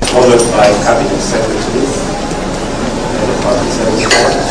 followed by Cabinet Secretaries and the Public Service Board.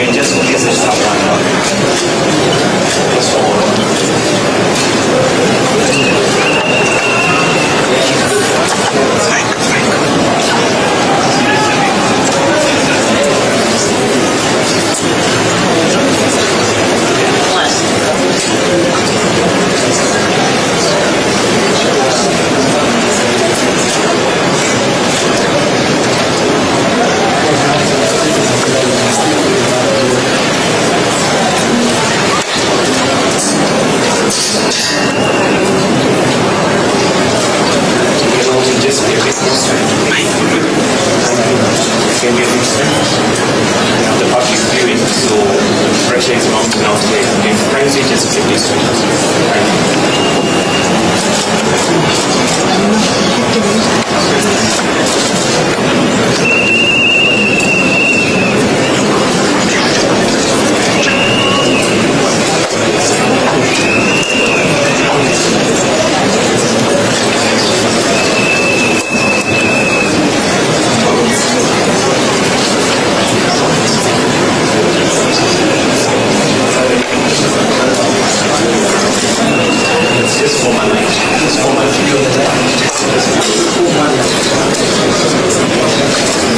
can just visit someone. The public viewing, so pressure is mounting out here. Can you just keep this just for my life. Just for my future.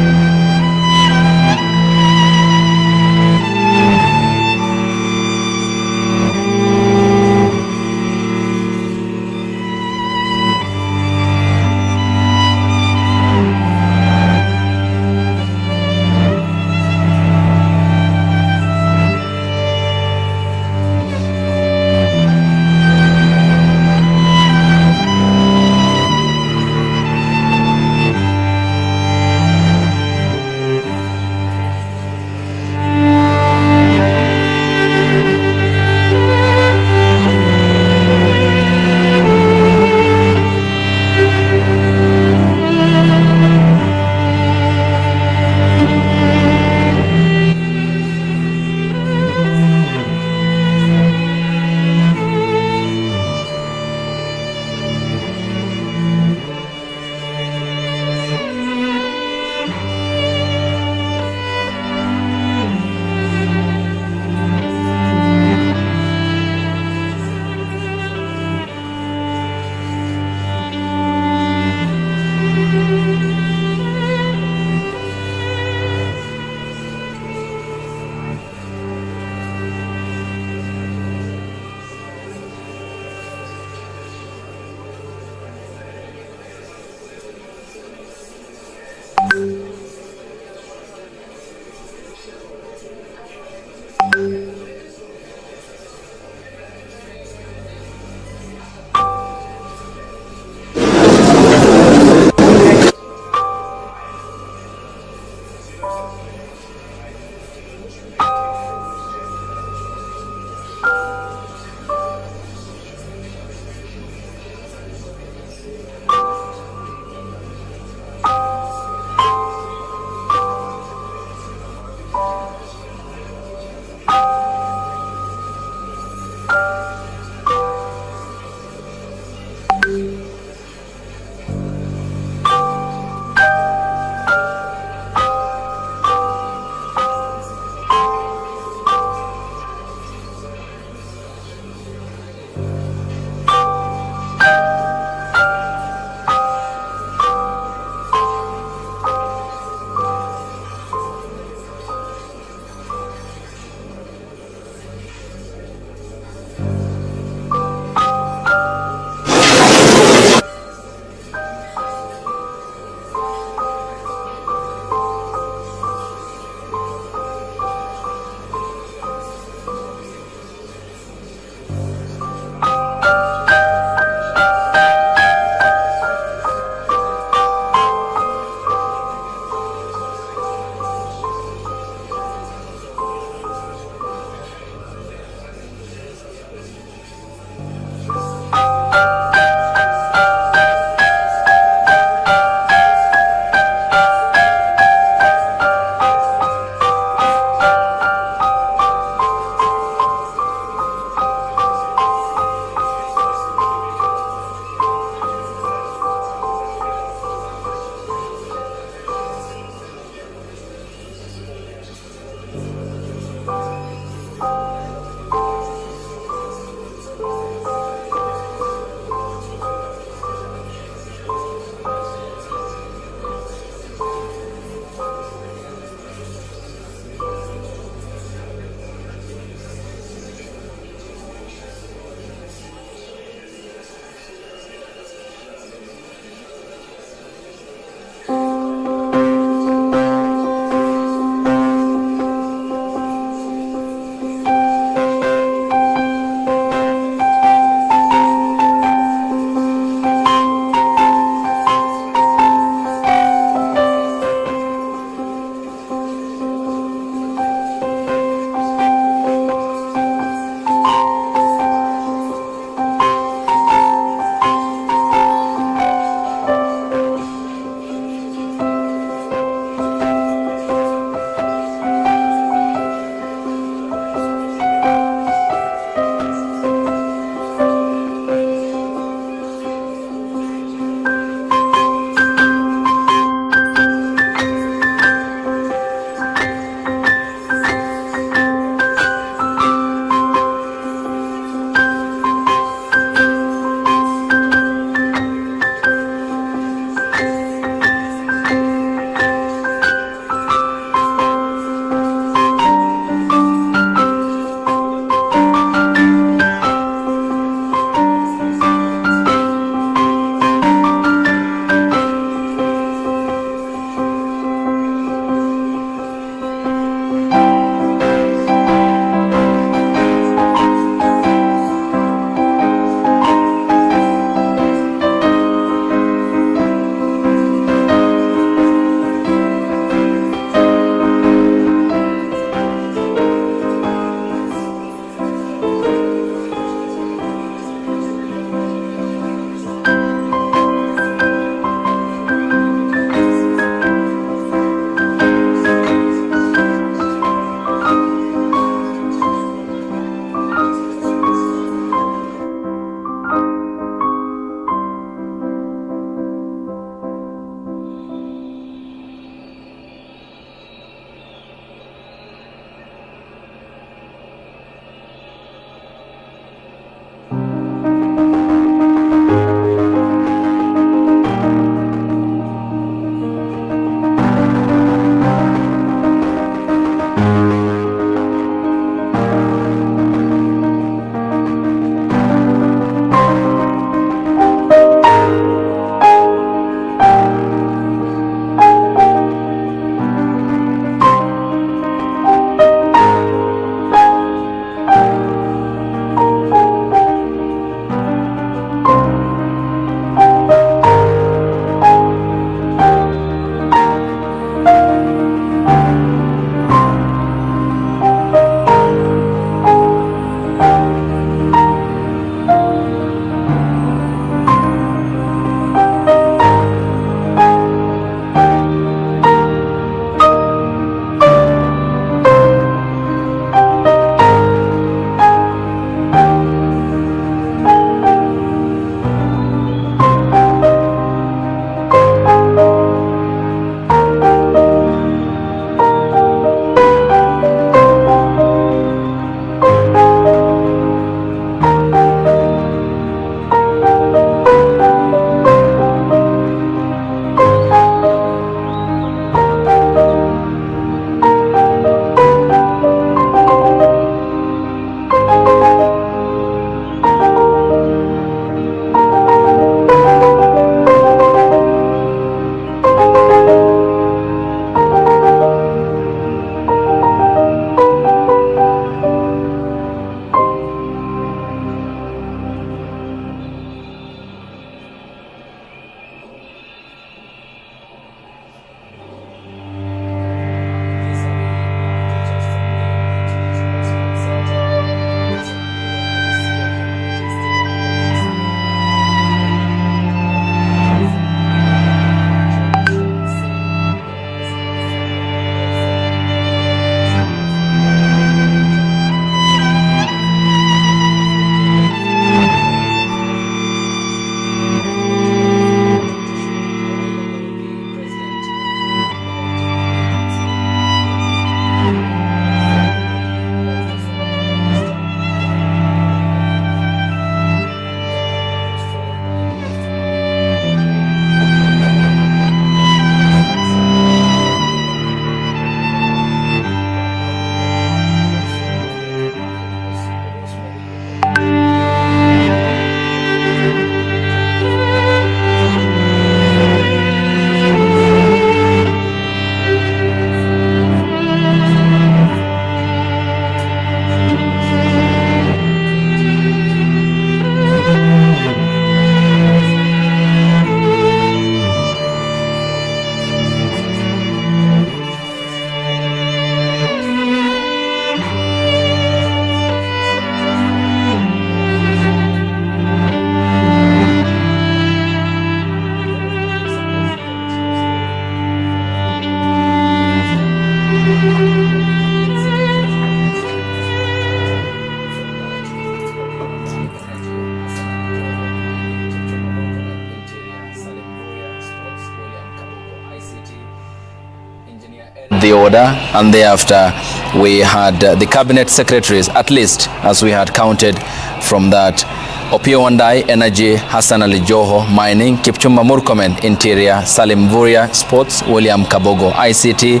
The order, and thereafter we had the cabinet secretaries, at least as we had counted from that: Opiyo Wandayi, Energy; Hassan Ali Joho, Mining; Kipchumba Murkomen, Interior; Salim Mvurya, Sports; William Kabogo, ICT;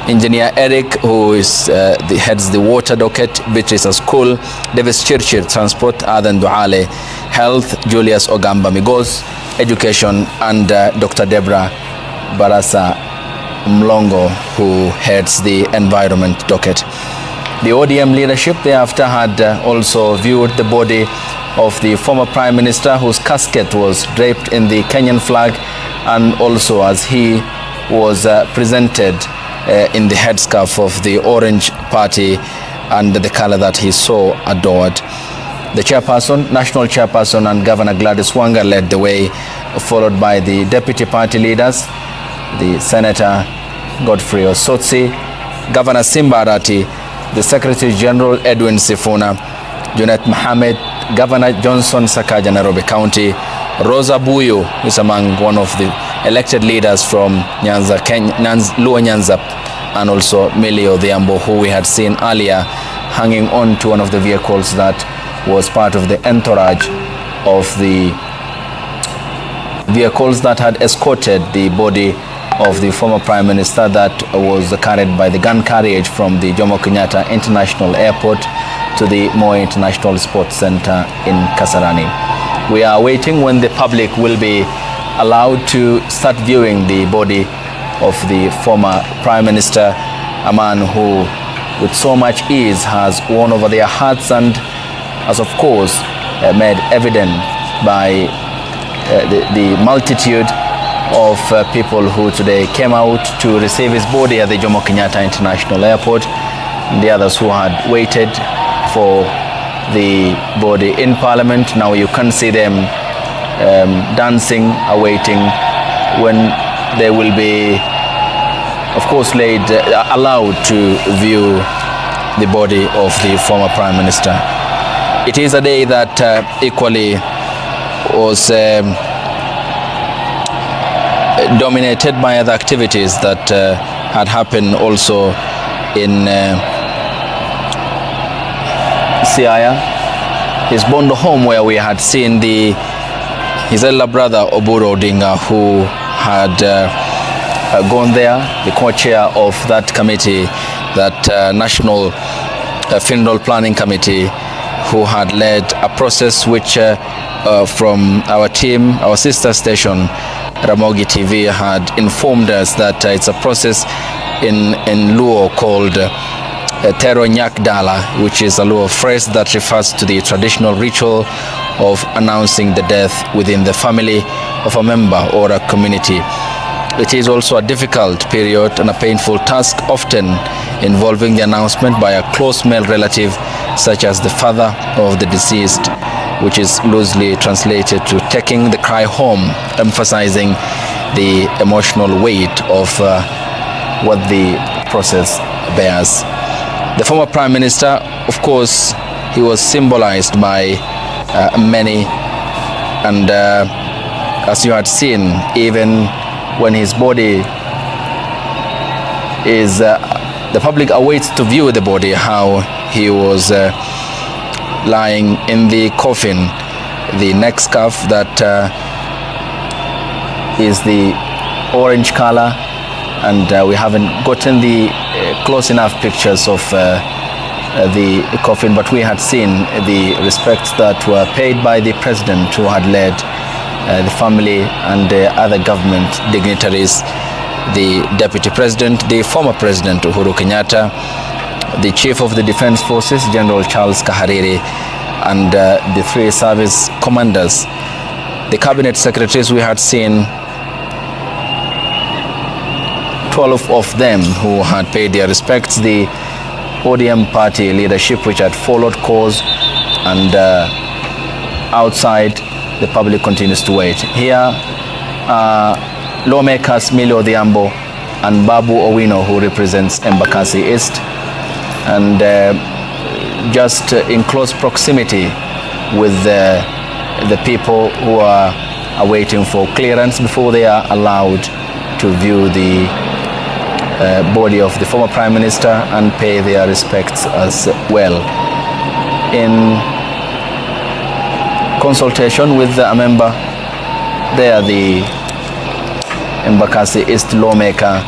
Engineer Eric, who is heads the water docket; Beatrice School; Davis Chirchir, Transport; Adan Duale, Health; Julius Ogamba Migos, Education; and Dr. Deborah Barasa Mlongo, who heads the environment docket. The ODM leadership thereafter had also viewed the body of the former Prime Minister, whose casket was draped in the Kenyan flag, and also as he was presented in the headscarf of the Orange Party and the color that he so adored. The chairperson, national chairperson, and Governor Gladys Wanga led the way, followed by the deputy party leaders, the Senator Godfrey Osotsi, Governor Simba Arati, the Secretary General Edwin Sifuna, Junet Mohamed, Governor Johnson Sakaja, Nairobi County, Rosa Buyu is among one of the elected leaders from Nyanza, Luo Nyanza, and also Millie Odhiambo, who we had seen earlier hanging on to one of the vehicles that was part of the entourage of the vehicles that had escorted the body of the former Prime Minister that was carried by the gun carriage from the Jomo Kenyatta International Airport to the Moi International Sports Center in Kasarani. We are waiting when the public will be allowed to start viewing the body of the former Prime Minister, a man who with so much ease has won over their hearts and has of course made evident by the multitude of people who today came out to receive his body at the Jomo Kenyatta International Airport, and the others who had waited for the body in Parliament. Now you can see them dancing, awaiting when they will be, of course, allowed to view the body of the former Prime Minister. It is a day that equally was dominated by other activities that had happened also in Siaya, his Bondo home, where we had seen his elder brother Oburu Odinga, who had gone there, the co-chair of that committee, that National Funeral Planning Committee, who had led a process which from our team, our sister station, Ramogi TV, had informed us that it's a process in Luo called Tero Nyak Dala, which is a Luo phrase that refers to the traditional ritual of announcing the death within the family of a member or a community. It is also a difficult period and a painful task, often involving the announcement by a close male relative, such as the father of the deceased, which is loosely translated to taking the cry home, emphasizing the emotional weight of what the process bears. The former Prime Minister, of course, he was symbolized by many, and as you had seen, even when his body is, the public awaits to view the body, how he was lying in the coffin, the neck scarf that is the orange color, and we haven't gotten the close enough pictures of the coffin, but we had seen the respects that were paid by the president, who had led the family and other government dignitaries, the deputy president, the former president Uhuru Kenyatta, the chief of the defense forces, General Charles Kahariri, and the three service commanders. The cabinet secretaries, we had seen 12 of them who had paid their respects, the ODM party leadership, which had followed course, and outside the public continues to wait. Here lawmakers Millie Odhiambo, and Babu Owino, who represents Embakasi East, and just in close proximity with the people who are waiting for clearance before they are allowed to view the body of the former Prime Minister and pay their respects as well. In consultation with a member there, the Embakasi East lawmaker,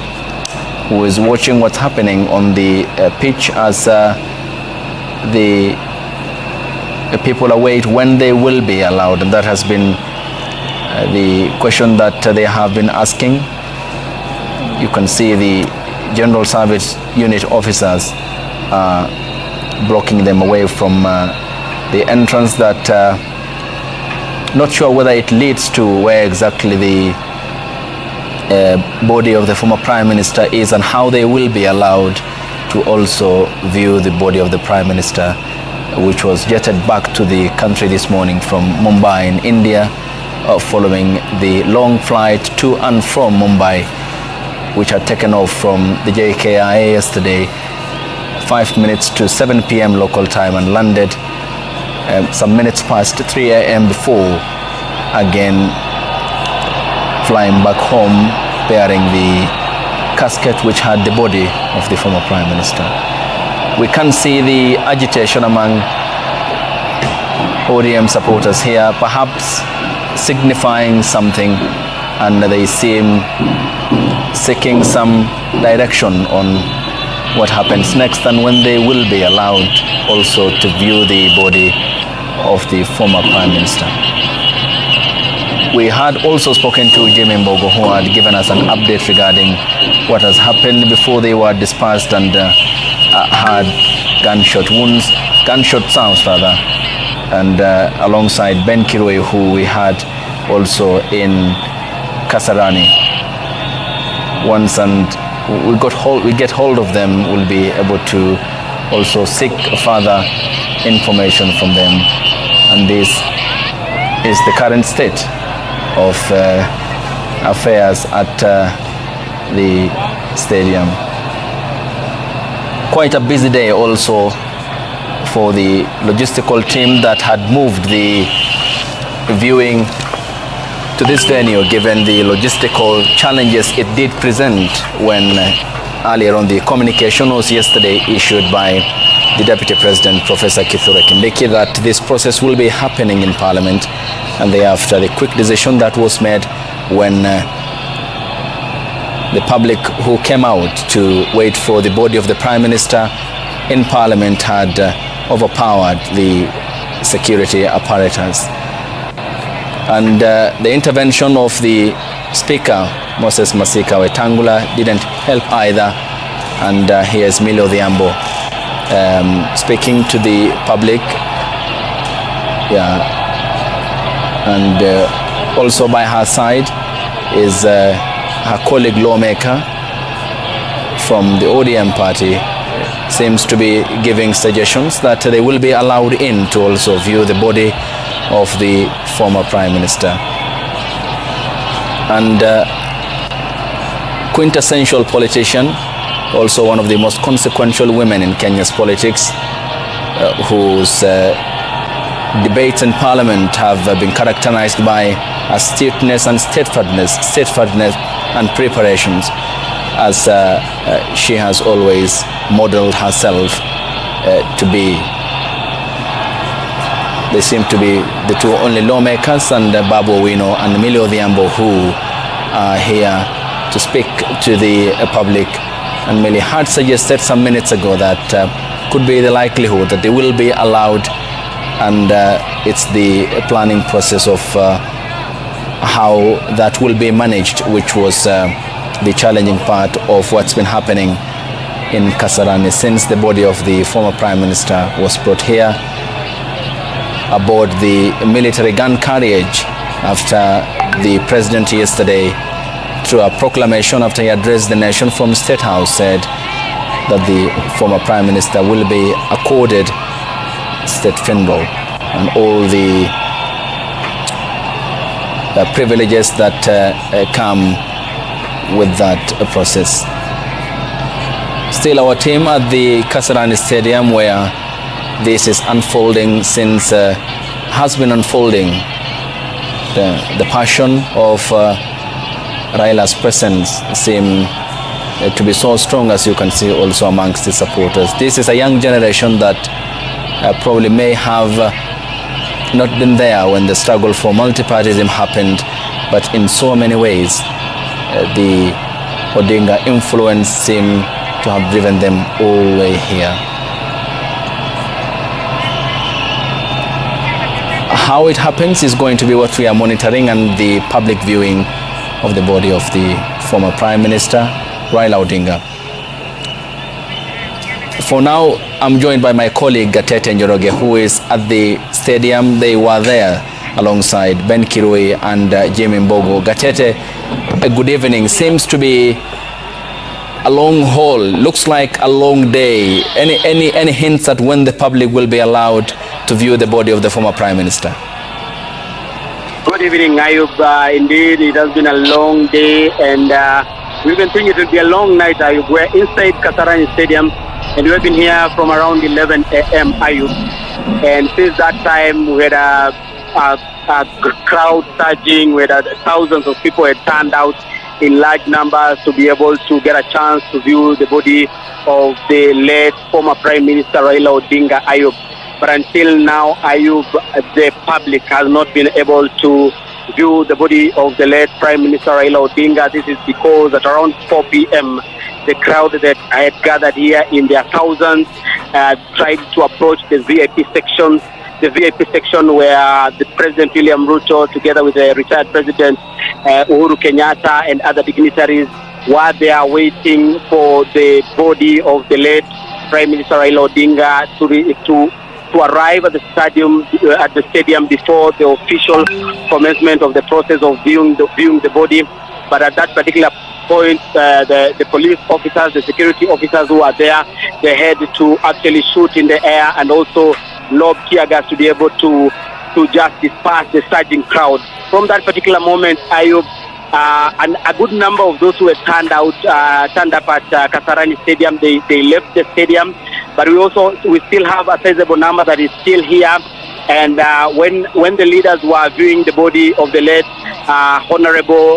who is watching what's happening on the pitch as the people await when they will be allowed, and that has been the question that they have been asking. You can see the General Service Unit officers blocking them away from the entrance that not sure whether it leads to where exactly the body of the former Prime Minister is and how they will be allowed to also view the body of the Prime Minister, which was jetted back to the country this morning from Mumbai in India, following the long flight to and from Mumbai, which had taken off from the JKIA yesterday, 5 minutes to 7 p.m. local time, and landed some minutes past 3 a.m. before again flying back home, bearing the casket which had the body of the former Prime Minister. We can see the agitation among ODM supporters here, perhaps signifying something, and they seem seeking some direction on what happens next and when they will be allowed also to view the body of the former Prime Minister. We had also spoken to Jimmy Mbogo, who had given us an update regarding what has happened before they were dispersed and had gunshot sounds rather, and alongside Ben Kiroi, who we had also in Kasarani. Once and we get hold of them, we'll be able to also seek further information from them. And this is the current state of affairs at the stadium. Quite a busy day also for the logistical team that had moved the viewing to this venue, given the logistical challenges it did present when earlier on the communication was yesterday issued by the Deputy President, Professor Kithure Kindiki, that this process will be happening in Parliament, and thereafter the quick decision that was made when the public who came out to wait for the body of the Prime Minister in Parliament had overpowered the security apparatus. And the intervention of the Speaker, Moses Masika Wetangula, didn't help either. And here's Millie Odhiambo speaking to the public. And also by her side is her colleague lawmaker from the ODM party, seems to be giving suggestions that they will be allowed in to also view the body of the former Prime Minister. And quintessential politician, also one of the most consequential women in Kenya's politics, whose debates in Parliament have been characterized by astuteness and steadfastness and preparations, as she has always modeled herself to be. They seem to be the two only lawmakers, and Babu Owino and Millie Odhiambo, who are here to speak to the public. And Millie had suggested some minutes ago that could be the likelihood that they will be allowed, and it's the planning process of how that will be managed, which was the challenging part of what's been happening in Kasarani since the body of the former Prime Minister was brought here aboard the military gun carriage after the President yesterday, through a proclamation after he addressed the nation from State House, said that the former Prime Minister will be accorded state funeral and all the privileges that come with that process. Still our team at the KASARANI Stadium, where this is unfolding since has been unfolding. The passion of Raila's presence seem to be so strong, as you can see also amongst the supporters. This is a young generation that probably may have not been there when the struggle for multipartyism happened, but in so many ways the Odinga influence seem to have driven them all the way here. How it happens is going to be what we are monitoring, and the public viewing of the body of the former Prime Minister, Raila Odinga. For now, I'm joined by my colleague Gatete Njoroge, who is at the stadium. They were there alongside Ben Kirui and Jimmy Mbogo. Gatete, a good evening. Seems to be a long haul. Looks like a long day. Any hints at when the public will be allowed to view the body of the former Prime Minister? Good evening, Ayub. Indeed, it has been a long day, and we even think it will be a long night, Ayub. We're inside KASARANI Stadium, and we've been here from around 11 a.m., Ayub. And since that time, we had a crowd surging, where thousands of people had turned out in large numbers to be able to get a chance to view the body of the late former Prime Minister Raila Odinga, Ayub. But until now, Ayub, the public has not been able to view the body of the late Prime Minister Raila Odinga. This is because at around 4 p.m., the crowd that had gathered here in their thousands tried to approach the VIP section. The VIP section where the President William Ruto, together with the retired President Uhuru Kenyatta and other dignitaries, were there waiting for the body of the late Prime Minister Raila Odinga to arrive at the stadium before the official commencement of the process of viewing the body. But at that particular point, the police officers, the security officers who are there, they had to actually shoot in the air and also lob tear gas to be able to just disperse the surging crowd. From that particular moment, Ayub, and a good number of those who had turned up at KASARANI Stadium, they left the stadium. But we still have a sizable number that is still here. And when the leaders were viewing the body of the late Honorable,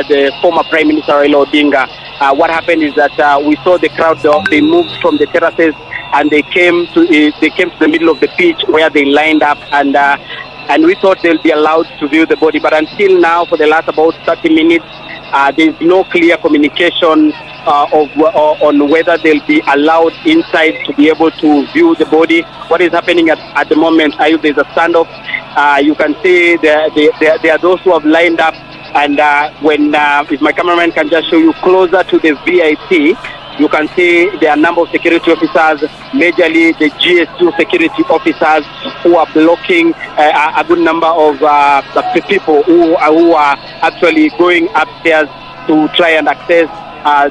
the former Prime Minister Raila Odinga, what happened is that we saw the crowd. They moved from the terraces and they came to the middle of the pitch where they lined up, and we thought they'll be allowed to view the body. But until now, for the last about 30 minutes, there's no clear communication on whether they'll be allowed inside to be able to view the body. What is happening at the moment, there's a standoff. You can see there are those who have lined up, and if my cameraman can just show you closer to the VIP, you can see there are a number of security officers, majorly the GS2 security officers, who are blocking a good number of people who are actually going upstairs to try and access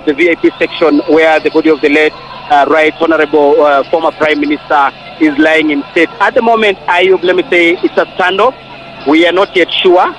the VIP section where the body of the late Right Honorable former Prime Minister is lying in state. At the moment, Ayub, let me say it's a standoff. We are not yet sure.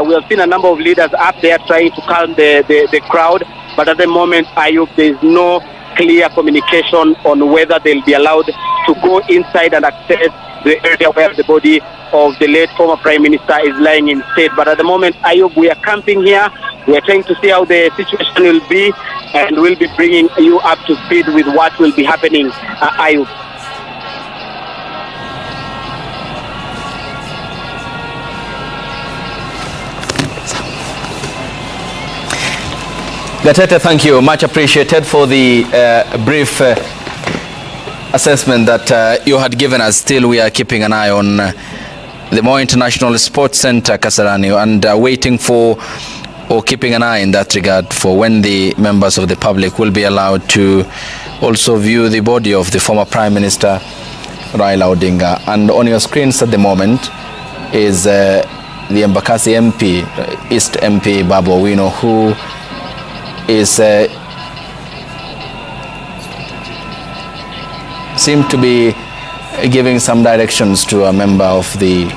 We have seen a number of leaders up there trying to calm the crowd, but at the moment, Ayub, there is no clear communication on whether they'll be allowed to go inside and access the area where the body of the late former Prime Minister is lying in state. But at the moment, Ayub, we are camping here. We are trying to see how the situation will be, and we'll be bringing you up to speed with what will be happening, Ayub. Gatete, thank you. Much appreciated for the brief assessment that you had given us. Still, we are keeping an eye on the Moi International Sports Center, KASARANI, and waiting for, or keeping an eye in that regard, for when the members of the public will be allowed to also view the body of the former Prime Minister Raila Odinga. And on your screens at the moment is the Embakasi MP, East MP Babu Owino, who is seemed to be giving some directions to a member of the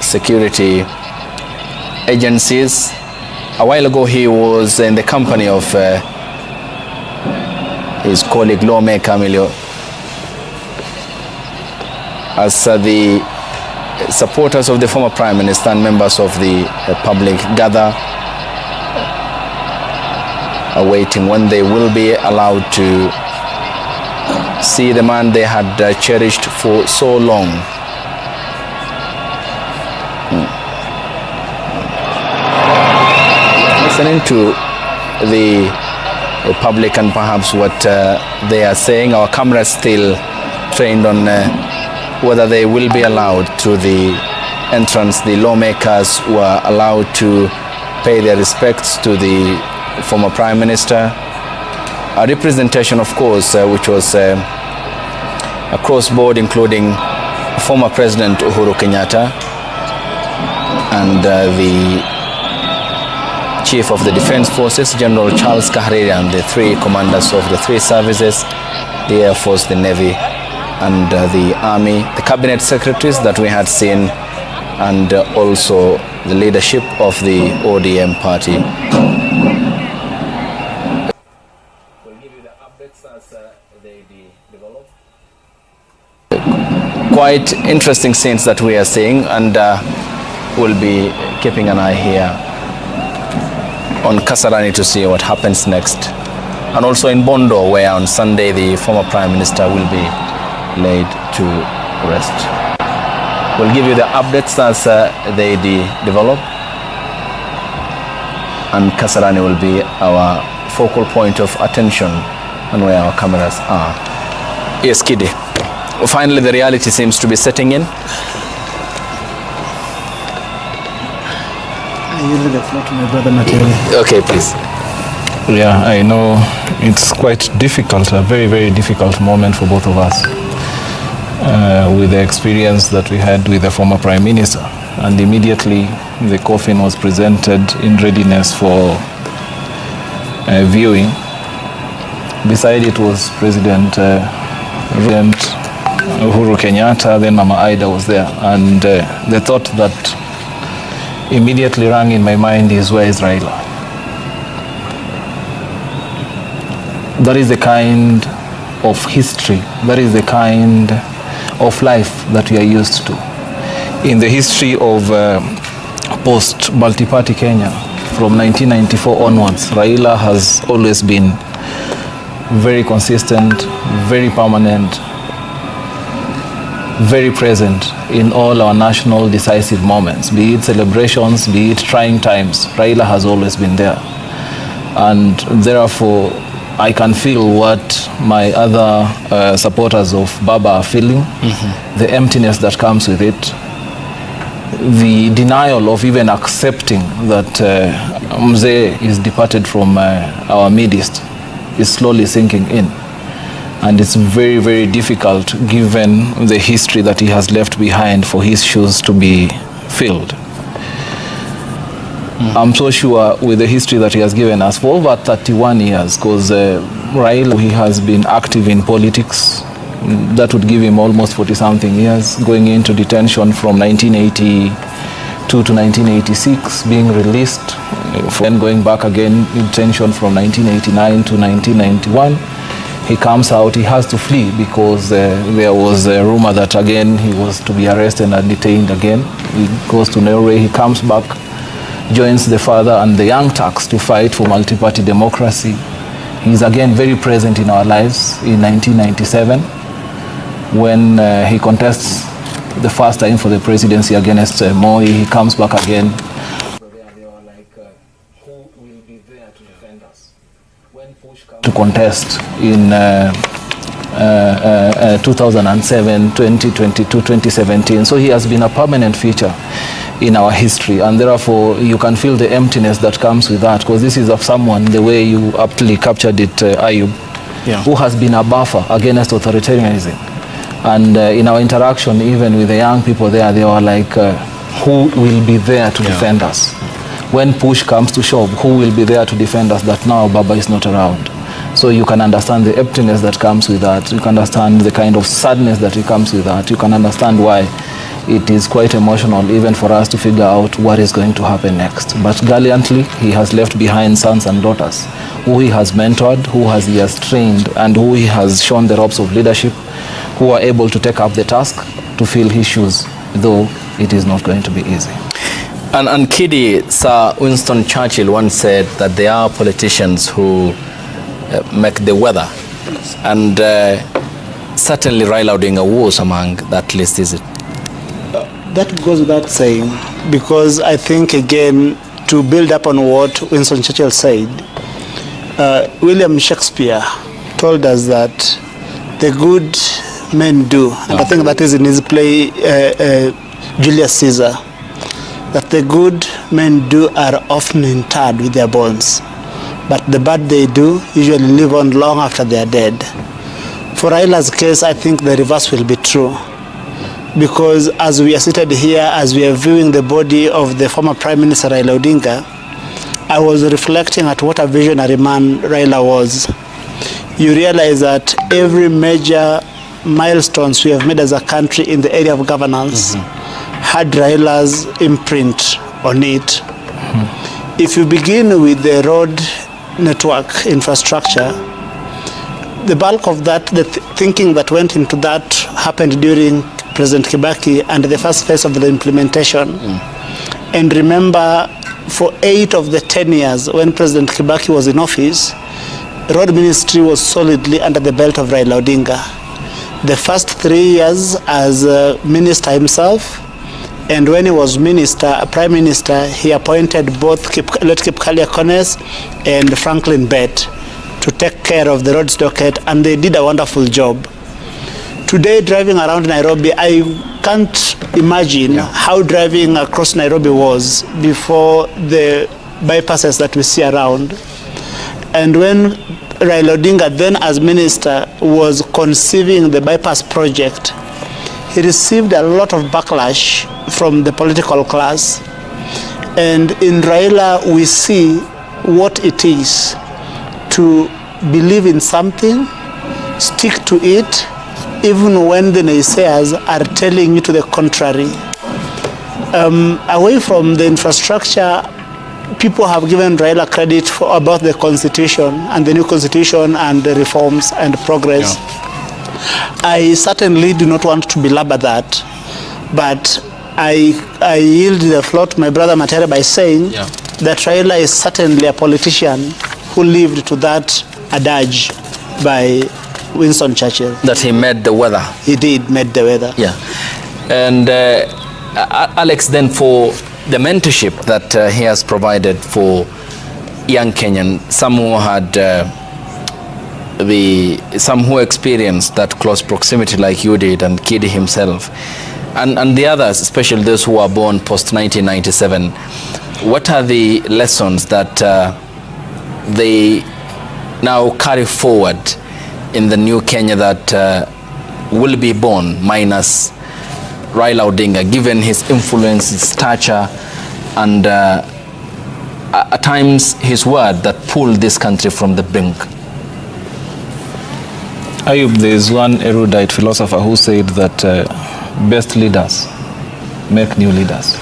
security agencies A while ago, he was in the company of his colleague lawmaker Emilio, as the supporters of the former Prime Minister and members of the public gather, awaiting when they will be allowed to see the man they had cherished for so long. Listening to the public and perhaps what they are saying, our camera is still trained on whether they will be allowed through the entrance. The lawmakers were allowed to pay their respects to the former Prime Minister. A representation, of course, which was across board, including former President Uhuru Kenyatta and the Chief of the Defense Forces, General Charles Kahariri, and the three commanders of the three services, the Air Force, the Navy, and the Army, the cabinet secretaries that we had seen, and also the leadership of the ODM party. We'll give you the updates as they develop. Quite interesting scenes that we are seeing, and we'll be keeping an eye here on Kasarani to see what happens next. And also in Bondo, where on Sunday the former Prime Minister will be laid to rest. We'll give you the updates as they develop, and Kasarani will be our focal point of attention and where our cameras are. Yes, Kidi. Finally, the reality seems to be setting in. I usually the floor to my brother Mateo. Okay, please. Yeah, I know it's quite difficult, a very, very difficult moment for both of us. With the experience that we had with the former Prime Minister, and immediately the coffin was presented in readiness for viewing. Beside it was President Uhuru Kenyatta, then Mama Aida was there, and the thought that immediately rang in my mind is, where is Raila? That is the kind of history, that is the kind of life that we are used to. In the history of post-multi-party Kenya, from 1994 onwards, Raila has always been very consistent, very permanent, very present in all our national decisive moments, be it celebrations, be it trying times. Raila has always been there. And therefore, I can feel what my other supporters of Baba are feeling, the emptiness that comes with it, the denial of even accepting that Mzee is departed from our midst is slowly sinking in. And it's very, very difficult given the history that he has left behind for his shoes to be filled. I'm so sure with the history that he has given us for over 31 years, because Raila, he has been active in politics. That would give him almost 40-something years, going into detention from 1982 to 1986, being released, then going back again in detention from 1989 to 1991. He comes out, he has to flee because there was a rumor that again he was to be arrested and detained again. He goes to Norway, he comes back, joins the father and the young Turks to fight for multi-party democracy. He's again very present in our lives in 1997 when he contests the first time for the presidency against Moi. He comes back again. They were like, who will be there to defend us? When push comes to contest in 2007, 2022, 2017. So he has been a permanent feature in our history, and therefore you can feel the emptiness that comes with that, because this is of someone, the way you aptly captured it, Ayub, who has been a buffer against authoritarianism. And in our interaction, even with the young people there, they were like, who will be there to defend us? When push comes to shove, who will be there to defend us that now Baba is not around? So you can understand the emptiness that comes with that. You can understand the kind of sadness that comes with that. You can understand why it is quite emotional even for us to figure out what is going to happen next. But gallantly, he has left behind sons and daughters who he has mentored, who he has trained, and who he has shown the ropes of leadership, who are able to take up the task to fill his shoes, though it is not going to be easy. And Kidi, Sir Winston Churchill once said that there are politicians who make the weather, and certainly Raila Odinga was among that list, is it? That goes without saying, because I think, again, to build up on what Winston Churchill said, William Shakespeare told us that the good men do, and I think that is in his play Julius Caesar, that the good men do are often interred with their bones, but the bad they do usually live on long after they are dead. For Raila's case, I think the reverse will be true, because as we are seated here, as we are viewing the body of the former Prime Minister Raila Odinga, I was reflecting at what a visionary man Raila was. You realize that every major milestones we have made as a country in the area of governance had Raila's imprint on it. If you begin with the road network infrastructure, the bulk of that, the thinking that went into that happened during President Kibaki and the first phase of the implementation. And remember, for 8 of the 10 years when President Kibaki was in office, road ministry was solidly under the belt of Raila Odinga. The first 3 years as minister himself, and when he was prime minister, he appointed both late Kipkalia Kones and Franklin Bett to take care of the roads docket, and they did a wonderful job. Today, driving around Nairobi, I can't imagine how driving across Nairobi was before the bypasses that we see around. And when Raila Odinga, then as minister, was conceiving the bypass project, he received a lot of backlash from the political class. And in Raila, we see what it is to believe in something, stick to it, even when the naysayers are telling you to the contrary. Away from the infrastructure, people have given Raila credit about the constitution and the new constitution and the reforms and progress. I certainly do not want to belabor that, but I yield the floor to my brother Matere by saying that Raila is certainly a politician who lived to that adage by Winston Churchill. That he made the weather. He did made the weather. Yeah. And Alex, then for the mentorship that he has provided for young Kenyan, some who had some who experienced that close proximity like you did, and Kidi himself, and the others, especially those who were born post 1997, what are the lessons that they now carry forward in the new Kenya that will be born minus Raila Odinga, given his influence, his stature, and at times his word that pulled this country from the brink? Ayub, there is one erudite philosopher who said that best leaders make new leaders.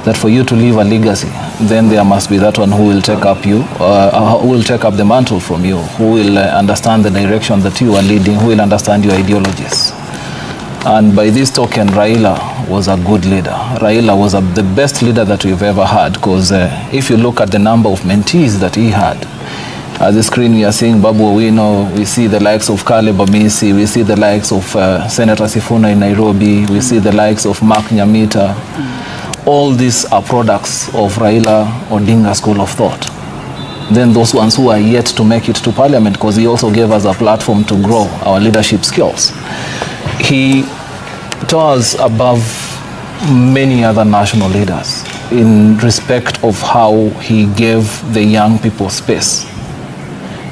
That for you to leave a legacy, then there must be that one who will take up who will take up the mantle from you, who will understand the direction that you are leading, who will understand your ideologies. And by this token, Raila was a good leader. Raila was the best leader that we've ever had, because if you look at the number of mentees that he had, at the screen we are seeing Babu Owino, we see the likes of Caleb Amisi, we see the likes of Senator Sifuna in Nairobi, we see the likes of Mark Nyamita. All these are products of Raila Odinga school of thought. Then those ones who are yet to make it to parliament, because he also gave us a platform to grow our leadership skills. He towers above many other national leaders in respect of how he gave the young people space.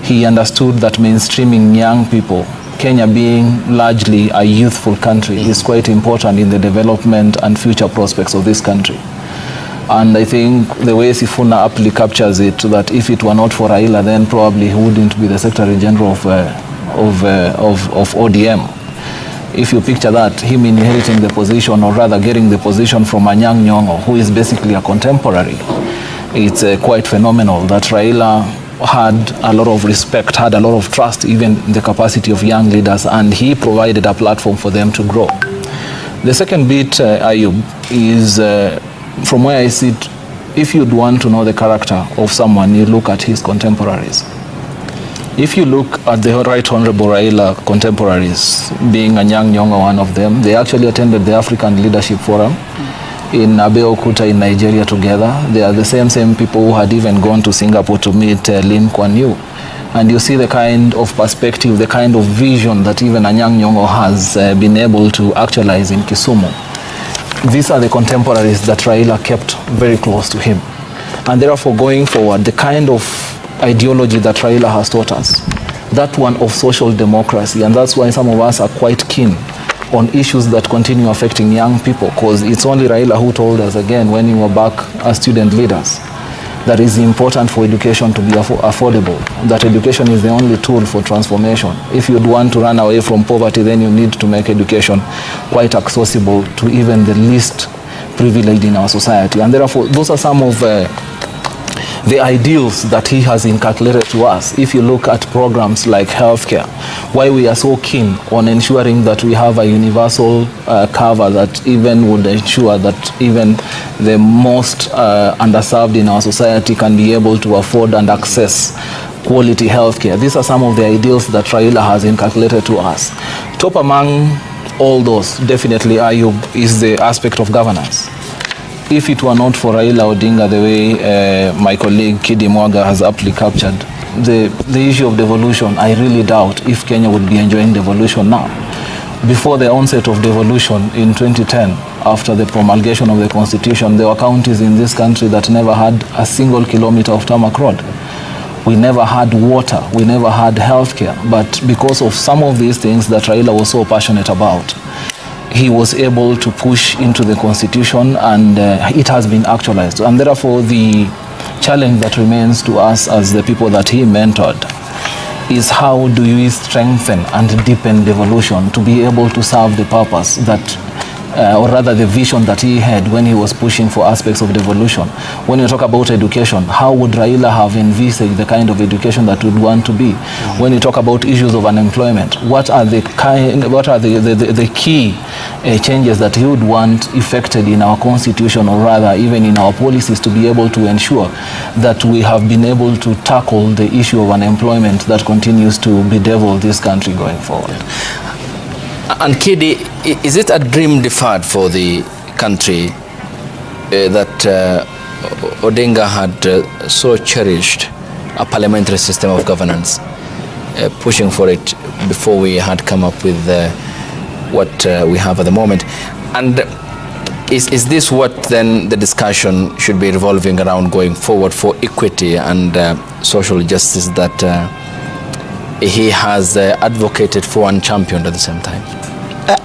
He understood that mainstreaming young people, Kenya being largely a youthful country, is quite important in the development and future prospects of this country. And I think the way Sifuna aptly captures it, that if it were not for Raila, then probably he wouldn't be the Secretary General of ODM. If you picture that, him inheriting the position, or rather getting the position from Anyang' Nyong'o, who is basically a contemporary, it's quite phenomenal that Raila had a lot of respect, had a lot of trust, even in the capacity of young leaders, and he provided a platform for them to grow. The second bit, Ayub, is from where I sit, if you'd want to know the character of someone, you look at his contemporaries. If you look at the Right Honorable Raila contemporaries, being Anyang' Nyong'o one of them, they actually attended the African Leadership Forum in Abeokuta in Nigeria together. They are the same people who had even gone to Singapore to meet Lin Kuan Yew. And you see the kind of perspective, the kind of vision that even Anyang' Nyong'o has been able to actualize in Kisumu. These are the contemporaries that Raila kept very close to him. And therefore, going forward, the kind of ideology that Raila has taught us, that one of social democracy, and that's why some of us are quite keen on issues that continue affecting young people, because it's only Raila who told us again when we were back as student leaders that it's important for education to be affordable, that education is the only tool for transformation. If you'd want to run away from poverty, then you need to make education quite accessible to even the least privileged in our society. And therefore, those are some of the ideals that he has inculcated to us. If you look at programs like healthcare, why we are so keen on ensuring that we have a universal cover that even would ensure that even the most underserved in our society can be able to afford and access quality healthcare. These are some of the ideals that Raila has inculcated to us. Top among all those, definitely, Ayub, is the aspect of governance. If it were not for Raila Odinga, the way my colleague Kidi Mwaga has aptly captured, the issue of devolution, I really doubt if Kenya would be enjoying devolution now. Before the onset of devolution in 2010, after the promulgation of the Constitution, there were counties in this country that never had a single kilometer of tarmac road. We never had water, we never had healthcare, but because of some of these things that Raila was so passionate about, he was able to push into the Constitution, and it has been actualized. And therefore, the challenge that remains to us as the people that he mentored is how do we strengthen and deepen devolution to be able to serve the purpose that or rather the vision that he had when he was pushing for aspects of devolution. When you talk about education, how would Raila have envisaged the kind of education that would want to be? When you talk about issues of unemployment, what are the key changes that he would want effected in our constitution, or rather even in our policies, to be able to ensure that we have been able to tackle the issue of unemployment that continues to bedevil this country going forward. And Kidi, is it a dream deferred for the country that Odinga had so cherished a parliamentary system of governance, pushing for it before we had come up with what we have at the moment? And is this what then the discussion should be revolving around going forward for equity and social justice that he has advocated for and championed at the same time?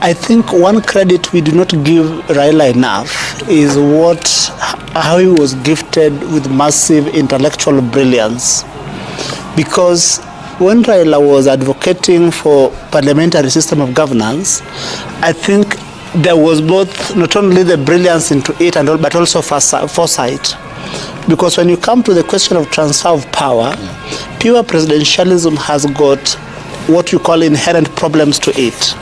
I think one credit we do not give Raila enough is how he was gifted with massive intellectual brilliance. Because when Raila was advocating for parliamentary system of governance, I think there was both not only the brilliance into it and all, but also foresight. Because when you come to the question of transfer of power, pure presidentialism has got what you call inherent problems to it.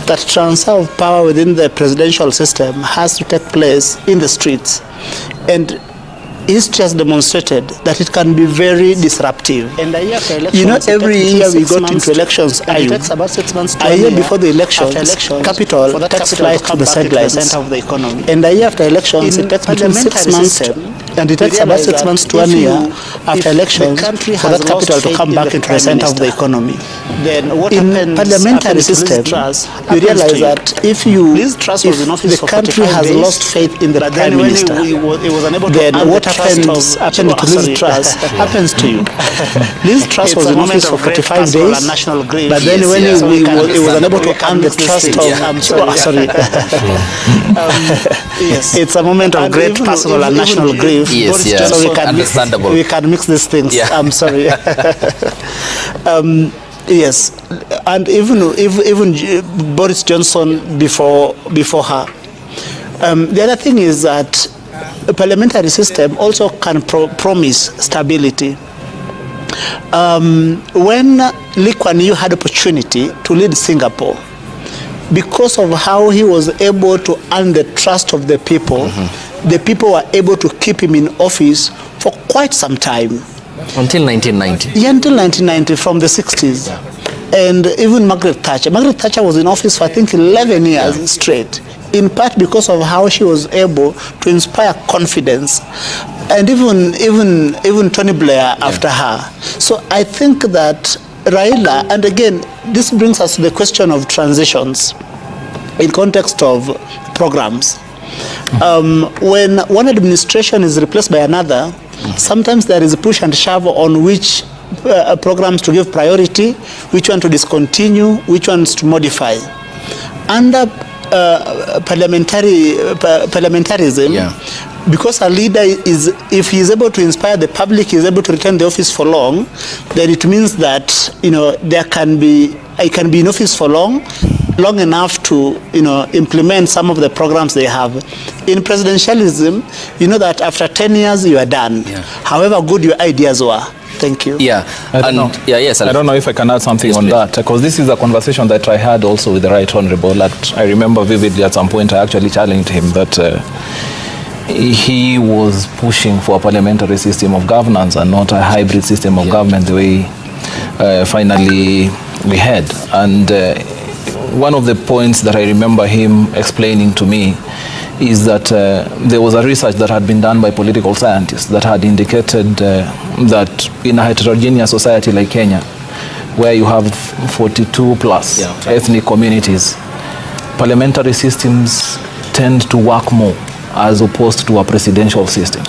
That transfer of power within the presidential system has to take place in the streets. And history has demonstrated that it can be very disruptive. And a year after elections, you know, every year we got into elections, it takes about 6 months to a year before the elections, capital takes flight to the sidelines. And a year after elections, it takes between 6 months and it takes about 6 months to 1 year after elections for that capital to come back into the center of the economy. Then what in parliamentary system, you realize that if the country has lost faith in the prime minister, then what happens to Liz Truss happens to you. Liz Truss was in office for 45 days, but then when he was unable to earn the trust of, it's a moment of great personal and national grief. Yes, yes. So we can mix these things. Yeah. I'm sorry. Yes, and even Boris Johnson before her. The other thing is that a parliamentary system also can promise stability. When Lee Kuan Yew had opportunity to lead Singapore, because of how he was able to earn the trust of the people, the people were able to keep him in office for quite some time. Until 1990? Yeah, until 1990, from the 60s. Yeah. And even Margaret Thatcher. Margaret Thatcher was in office for, I think, 11 years straight, in part because of how she was able to inspire confidence. And even Tony Blair after her. So I think that Raila, and again, this brings us to the question of transitions in context of programs. When one administration is replaced by another, sometimes there is a push and shove on which programs to give priority, which one to discontinue, which ones to modify. Under parliamentarism, because a leader is, if he is able to inspire the public, he is able to retain the office for long, then it means that, you know, I can be in office for long enough to, you know, implement some of the programs they have. In presidentialism, you know that after 10 years you are done, however good your ideas were. Thank you. I don't know if I can add something on that, because this is a conversation that I had also with the Right Honorable. That I remember vividly. At some point I actually challenged him that he was pushing for a parliamentary system of governance and not a hybrid system of government the way finally we had. And one of the points that I remember him explaining to me is that there was a research that had been done by political scientists that had indicated that in a heterogeneous society like Kenya, where you have 42 plus ethnic communities, parliamentary systems tend to work more as opposed to a presidential system.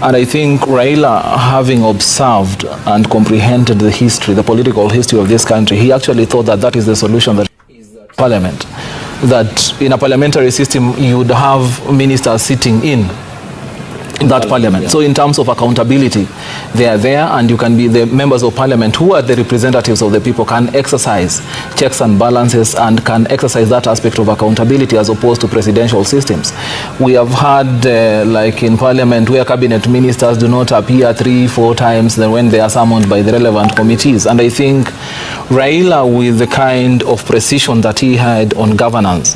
And I think Raila, having observed and comprehended the history, the political history of this country, he actually thought that that is the solution, that parliament. That in a parliamentary system you would have ministers sitting in that parliament. So in terms of accountability, they are there, and you can be the members of parliament who are the representatives of the people, can exercise checks and balances and can exercise that aspect of accountability as opposed to presidential systems. We have had like in parliament where cabinet ministers do not appear 3-4 times than when they are summoned by the relevant committees. And I think Raila, with the kind of precision that he had on governance,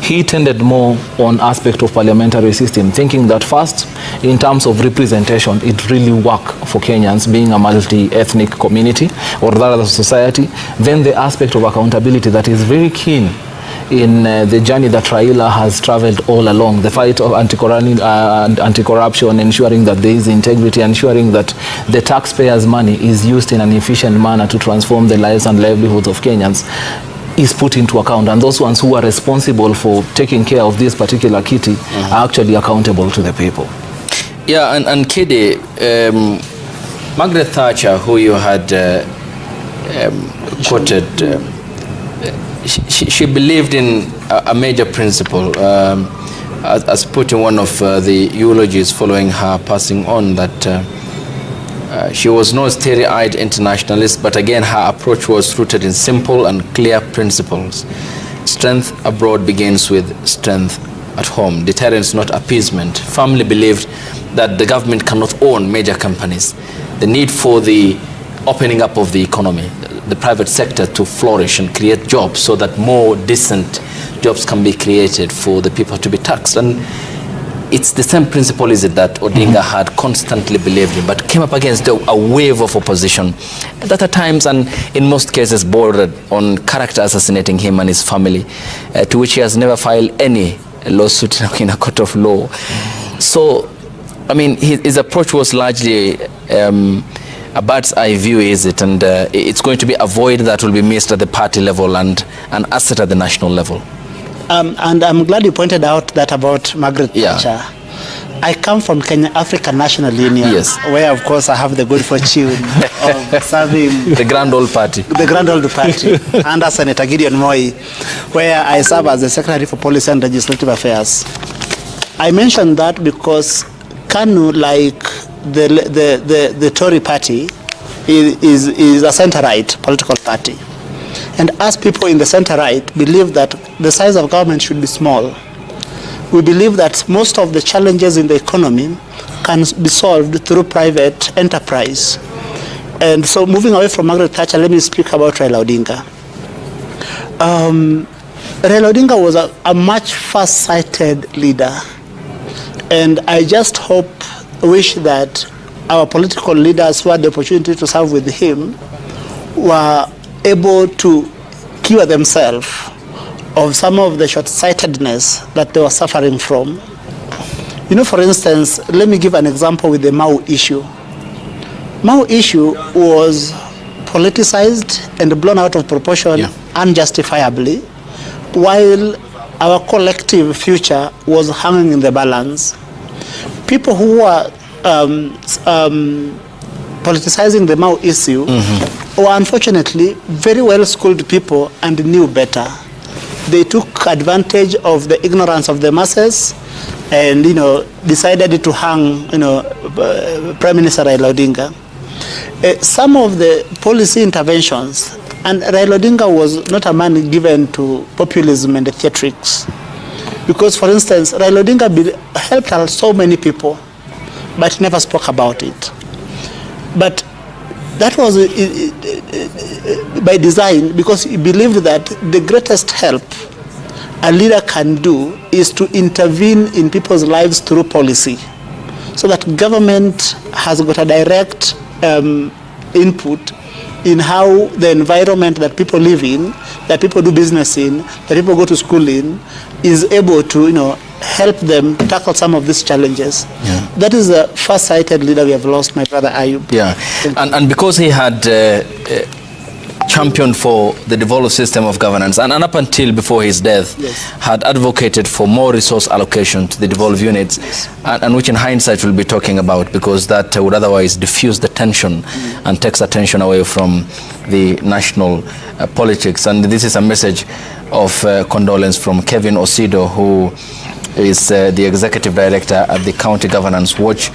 he tended more on aspect of parliamentary system, thinking that first, in terms of representation, it really worked for Kenyans being a multi-ethnic community or rather society. Then the aspect of accountability that is very keen in the journey that Raila has traveled all along, the fight of anti-corruption, ensuring that there is integrity, ensuring that the taxpayers' money is used in an efficient manner to transform the lives and livelihoods of Kenyans, is put into account, and those ones who are responsible for taking care of this particular kitty are actually accountable to the people. Yeah, and Kede, Margaret Thatcher, who you had quoted, she believed in a major principle, as put in one of the eulogies following her passing on, that she was no starry-eyed internationalist, but again her approach was rooted in simple and clear principles. Strength abroad begins with strength at home. Deterrence, not appeasement. Firmly believed that the government cannot own major companies. The need for the opening up of the economy, the private sector to flourish and create jobs so that more decent jobs can be created for the people to be taxed. And it's the same principle, is it, that Odinga had constantly believed in, but came up against a wave of opposition that at times, and in most cases, bordered on character assassinating him and his family, to which he has never filed any lawsuit in a court of law. So, I mean, his approach was largely a bird's eye view, is it? And it's going to be a void that will be missed at the party level and an asset at the national level. And I'm glad you pointed out that about Margaret Thatcher. I come from Kenya African National Union, where of course I have the good fortune of serving the Grand Old Party. The Grand Old Party under Senator Gideon Moi, where I serve as the Secretary for Policy and Legislative Affairs. I mentioned that because KANU, like the Tory party, is a center-right political party. And as people in the center-right believe that the size of government should be small, we believe that most of the challenges in the economy can be solved through private enterprise. And so moving away from Margaret Thatcher, let me speak about Raila Odinga. Raila Odinga was a much far-sighted leader. And I just wish that our political leaders who had the opportunity to serve with him were able to cure themselves of some of the short-sightedness that they were suffering from. You know, for instance, let me give an example with the Mau issue. Mau issue was politicized and blown out of proportion unjustifiably, while our collective future was hanging in the balance. People who were politicizing the Mau issue were unfortunately very well-schooled people and knew better. They took advantage of the ignorance of the masses and, decided to hang, Prime Minister Raila Odinga. Some of the policy interventions, and Raila Odinga was not a man given to populism and theatrics. Because, for instance, Raila Odinga helped so many people, but never spoke about it. But that was by design, because he believed that the greatest help a leader can do is to intervene in people's lives through policy, so that government has got a direct input in how the environment that people live in, that people do business in, that people go to school in, is able to, help them tackle some of these challenges. Yeah. That is a far-sighted leader we have lost, my brother Ayub. Yeah, and because he had championed for the devolved system of governance, and up until before his death, had advocated for more resource allocation to the devolved units, and which in hindsight we'll be talking about, because that would otherwise diffuse the tension and takes attention away from the national politics. And this is a message of condolence from Kevin Osido, who is the executive director at the County Governance Watch,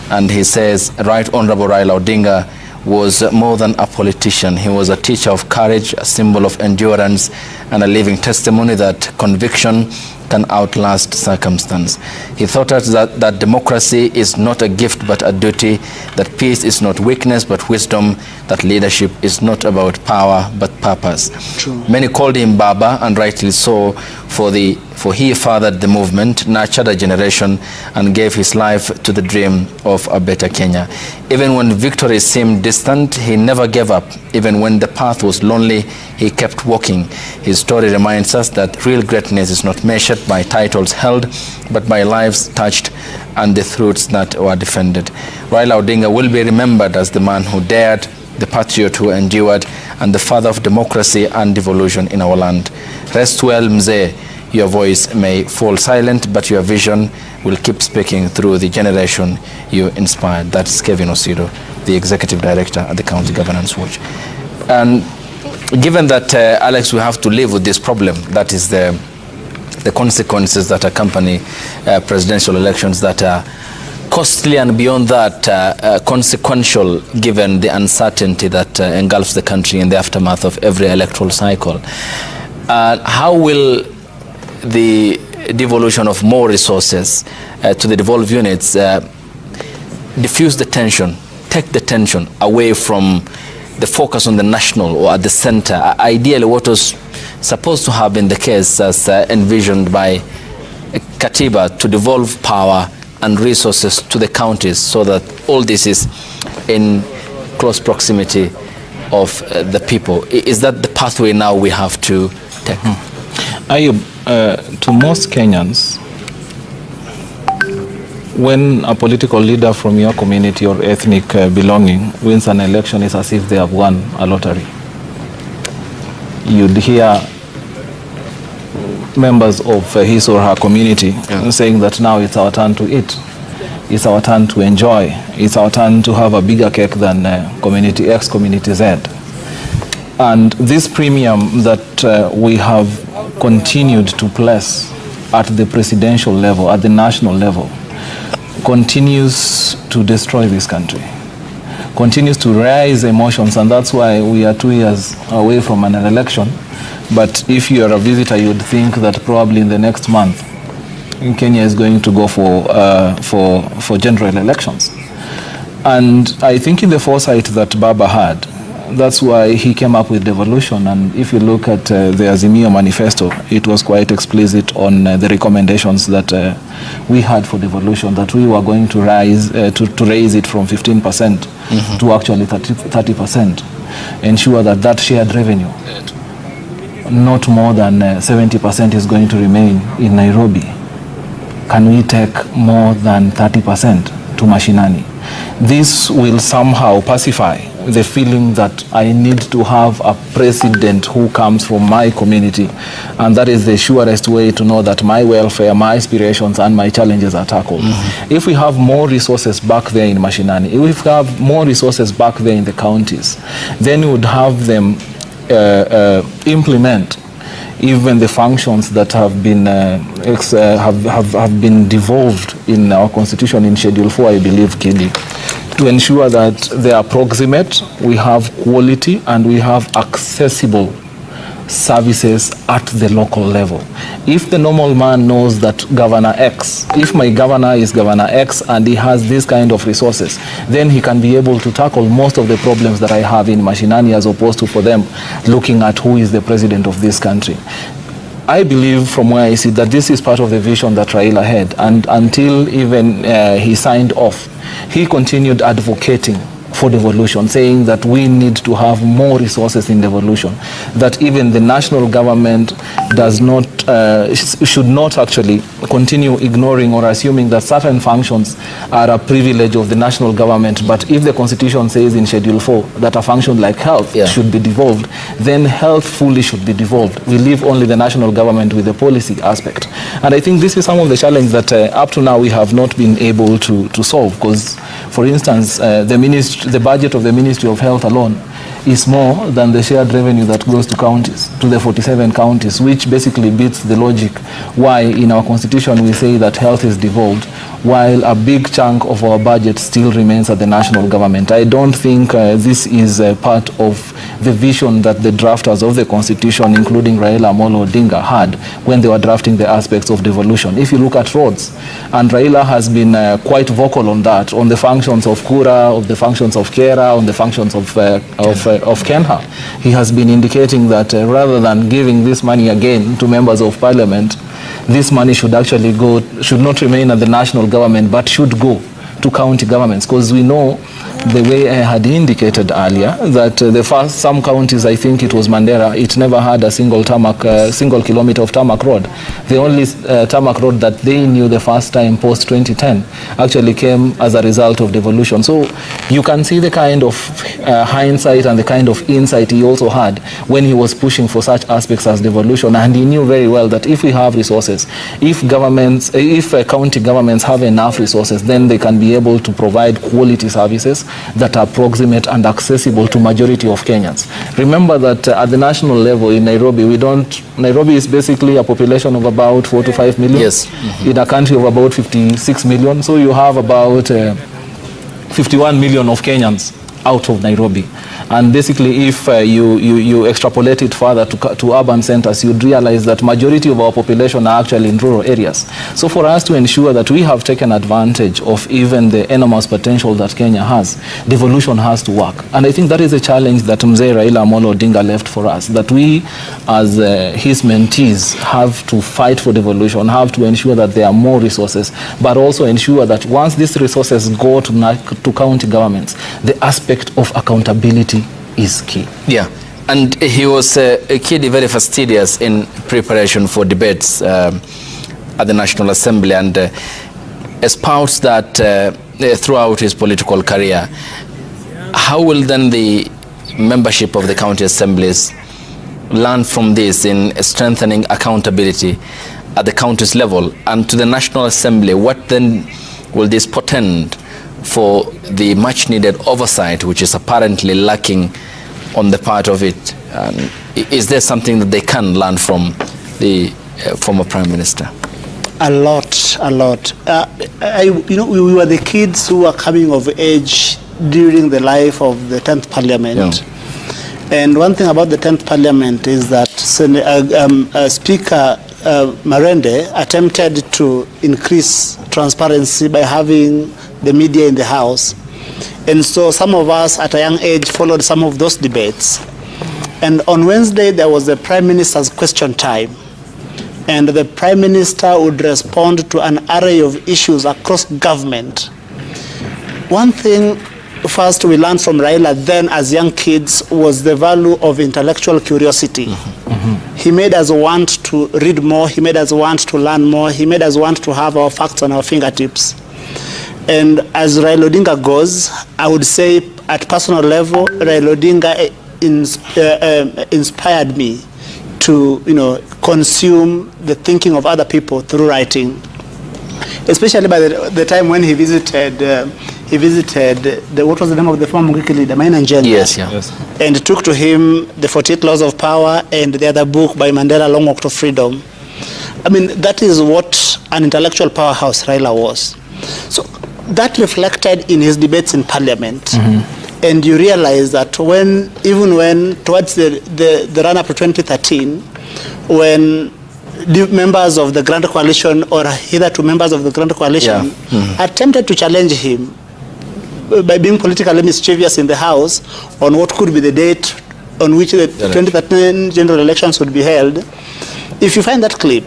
and he says, Right Honorable Raila Odinga was more than a politician. He was a teacher of courage, a symbol of endurance, and a living testimony that conviction can outlast circumstance. He taught us that democracy is not a gift but a duty, that peace is not weakness but wisdom, that leadership is not about power but purpose. True. Many called him Baba, and rightly so, for he fathered the movement, nurtured a generation, and gave his life to the dream of a better Kenya. Even when victory seemed distant, he never gave up. Even when the path was lonely, he kept walking. His story reminds us that real greatness is not measured by titles held, but by lives touched and the truths that were defended. Raila Odinga will be remembered as the man who dared, the patriot who endured, and the father of democracy and devolution in our land. Rest well, Mzee. Your voice may fall silent, but your vision will keep speaking through the generation you inspired. That's Kevin Osido, the executive director at the County Governance Watch. And given that, Alex, we have to live with this problem, that is the consequences that accompany presidential elections that are costly, and beyond that, consequential, given the uncertainty that engulfs the country in the aftermath of every electoral cycle. How will the devolution of more resources to the devolved units diffuse the tension, take the tension away from the focus on the national or at the center? Ideally, what was supposed to have been the case as envisioned by Katiba, to devolve power and resources to the counties, so that all this is in close proximity of the people. Is that the pathway now we have to take? Ayub, to most Kenyans, when a political leader from your community or ethnic belonging wins an election, it's as if they have won a lottery. You'd hear members of his or her community saying that now it's our turn to eat, it's our turn to enjoy, it's our turn to have a bigger cake than community X, community Z. And this premium that we have continued to place at the presidential level, at the national level, continues to destroy this country. continues to raise emotions, and that's why we are 2 years away from an election. But if you are a visitor, you would think that probably in the next month, Kenya is going to go for general elections. And I think in the foresight that Baba had, that's why he came up with devolution. And if you look at the Azimio manifesto, it was quite explicit on the recommendations that we had for devolution, that we were going to raise it from 15% to actually 30%, ensure that that shared revenue, not more than 70% is going to remain in Nairobi. Can we take more than 30% to mashinani? This will somehow pacify the feeling that I need to have a president who comes from my community, and that is the surest way to know that my welfare, my aspirations and my challenges are tackled. If we have more resources back there in mashinani, if we have more resources back there in the counties, then we would have them implement even the functions that have been have been devolved in our constitution in Schedule 4, I believe, Kidi, to ensure that they are proximate, we have quality, and we have accessible services at the local level. If the normal man knows that Governor X, if my governor is Governor X and he has this kind of resources, then he can be able to tackle most of the problems that I have in mashinani, as opposed to for them looking at who is the president of this country. I believe, from where I see, that this is part of the vision that Raila had, and until even he signed off, he continued advocating for devolution, saying that we need to have more resources in devolution, that even the national government does not, should not actually continue ignoring or assuming that certain functions are a privilege of the national government. But if the constitution says in Schedule 4 that a function like health should be devolved, then health fully should be devolved. We leave only the national government with the policy aspect. And I think this is some of the challenges that up to now we have not been able to solve, because, for instance, the budget of the Ministry of Health alone is more than the shared revenue that goes to counties, to the 47 counties, which basically beats the logic why in our constitution we say that health is devolved, while a big chunk of our budget still remains at the national government. I don't think this is part of the vision that the drafters of the constitution, including Raila Amolo Odinga, had when they were drafting the aspects of devolution. If you look at roads, and Raila has been quite vocal on that, on the functions of Kura, of the functions of Kera, on the functions of Kenha. He has been indicating that rather than giving this money again to members of parliament, this money should actually go, should not remain at the national government, but should go to county governments, because we know, the way I had indicated earlier, that some counties, I think it was Mandera, it never had a single kilometer of tarmac road. The only tarmac road that they knew the first time post 2010 actually came as a result of devolution. So you can see the kind of hindsight and the kind of insight he also had when he was pushing for such aspects as devolution. And he knew very well that if we have resources, if county governments have enough resources, then they can be able to provide quality services that are proximate and accessible to majority of Kenyans. Remember that at the national level in Nairobi, Nairobi is basically a population of about 4 to 5 million. Yes. In a country of about 56 million. So you have about 51 million of Kenyans out of Nairobi. And basically, if you extrapolate it further to urban centers, you'd realize that majority of our population are actually in rural areas. So for us to ensure that we have taken advantage of even the enormous potential that Kenya has, devolution has to work. And I think that is a challenge that Mzee Raila Amolo Odinga left for us, that we as his mentees have to fight for devolution, have to ensure that there are more resources, but also ensure that once these resources go to county governments, the aspect of accountability is key. Yeah, and he was very fastidious in preparation for debates at the National Assembly, and espoused that throughout his political career. How will then the membership of the county assemblies learn from this in strengthening accountability at the county's level and to the National Assembly? What then will this portend for the much needed oversight which is apparently lacking on the part of it? Is there something that they can learn from the former Prime Minister? A lot. We were the kids who were coming of age during the life of the 10th Parliament. And one thing about the 10th Parliament is that Speaker Marende attempted to increase transparency by having the media in the House. And so some of us at a young age followed some of those debates. And on Wednesday, there was the Prime Minister's question time. And the Prime Minister would respond to an array of issues across government. One thing first we learned from Raila then as young kids was the value of intellectual curiosity. He made us want to read more, he made us want to learn more, he made us want to have our facts on our fingertips. And as Raila Odinga goes, I would say at personal level, Raila Odinga inspired me to consume the thinking of other people through writing, especially by the time when he visited what was the name of the former Mungiki leader, Maina Njenga. Yes. And took to him the 48 Laws of Power and the other book by Mandela, Long Walk to Freedom. I mean, that is what an intellectual powerhouse Raila was. So that reflected in his debates in Parliament. And you realize that even when towards the run-up to 2013, when the members of the Grand Coalition or hitherto members of the Grand Coalition attempted to challenge him by being politically mischievous in the House on what could be the date on which the 2013 general elections would be held, if you find that clip,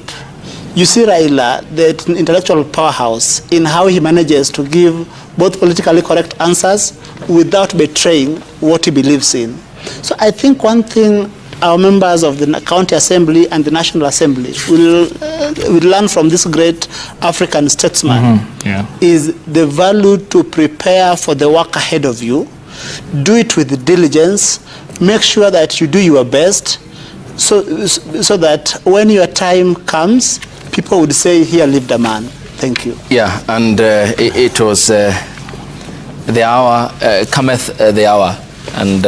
you see Raila, the intellectual powerhouse, in how he manages to give both politically correct answers without betraying what he believes in. So I think one thing our members of the County Assembly and the National Assembly will learn from this great African statesman is the value to prepare for the work ahead of you, do it with diligence, make sure that you do your best, so that when your time comes, people would say, here lived a man. Thank you. Yeah, and it was the hour, cometh the hour, and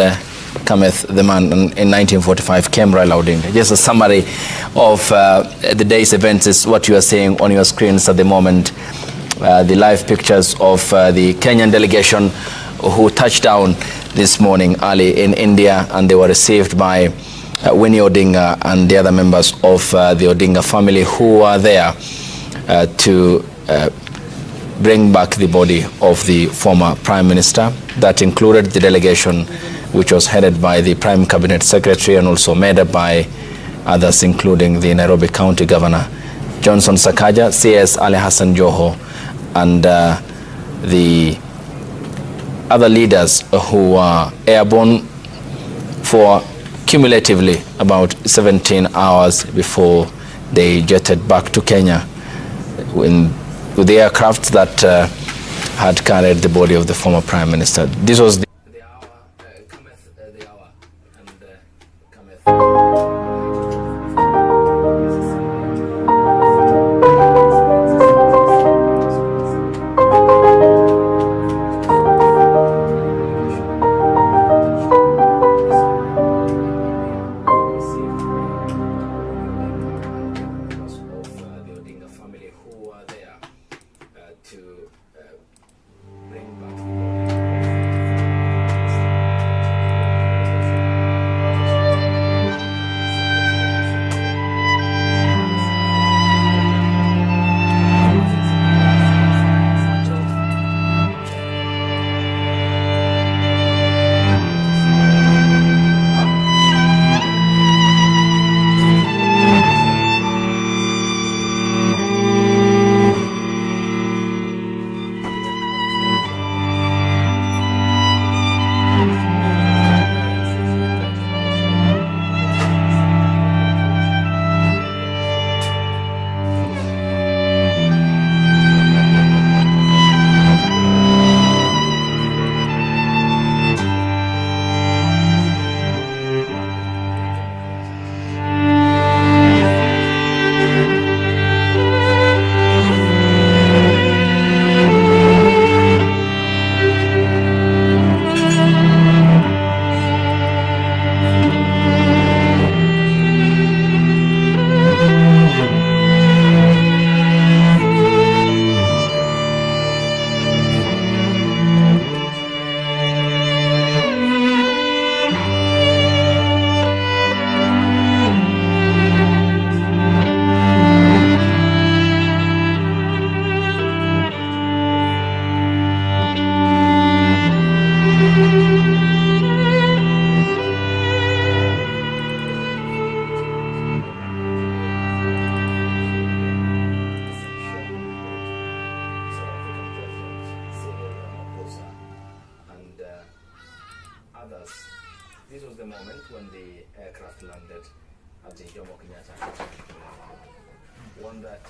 cometh the man. In 1945 came Raila Odinga. Just a summary of the day's events is what you are seeing on your screens at the moment. The live pictures of the Kenyan delegation who touched down this morning early in India, and they were received by Winnie Odinga and the other members of the Odinga family who are there to bring back the body of the former Prime Minister. That included the delegation which was headed by the Prime Cabinet Secretary and also made up by others including the Nairobi County Governor Johnson Sakaja, CS Ali Hassan Joho, and the other leaders who are airborne for cumulatively about 17 hours before they jetted back to Kenya with the aircraft that had carried the body of the former Prime Minister. This was the hour, cometh the hour, and cometh. landed at the Jomo Kenyatta. One that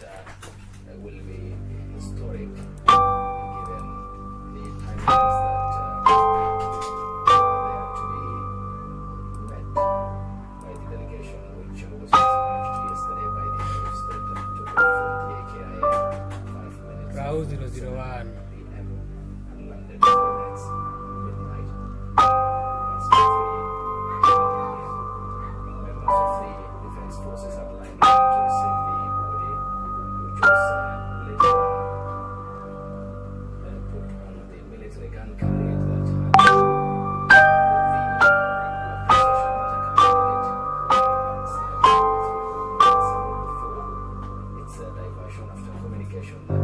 will be historic given the timelines that they are to be met by the delegation, which was dispatched yesterday by the head of state that took off from the KIA 5 minutes. Raul 001. PM and landed 4 minutes midnight. Past 3 members of the defense forces have lined up to receive the body, which was later put on the military gun carrier that had with the procession that accompanied it. It's a diversion after communication that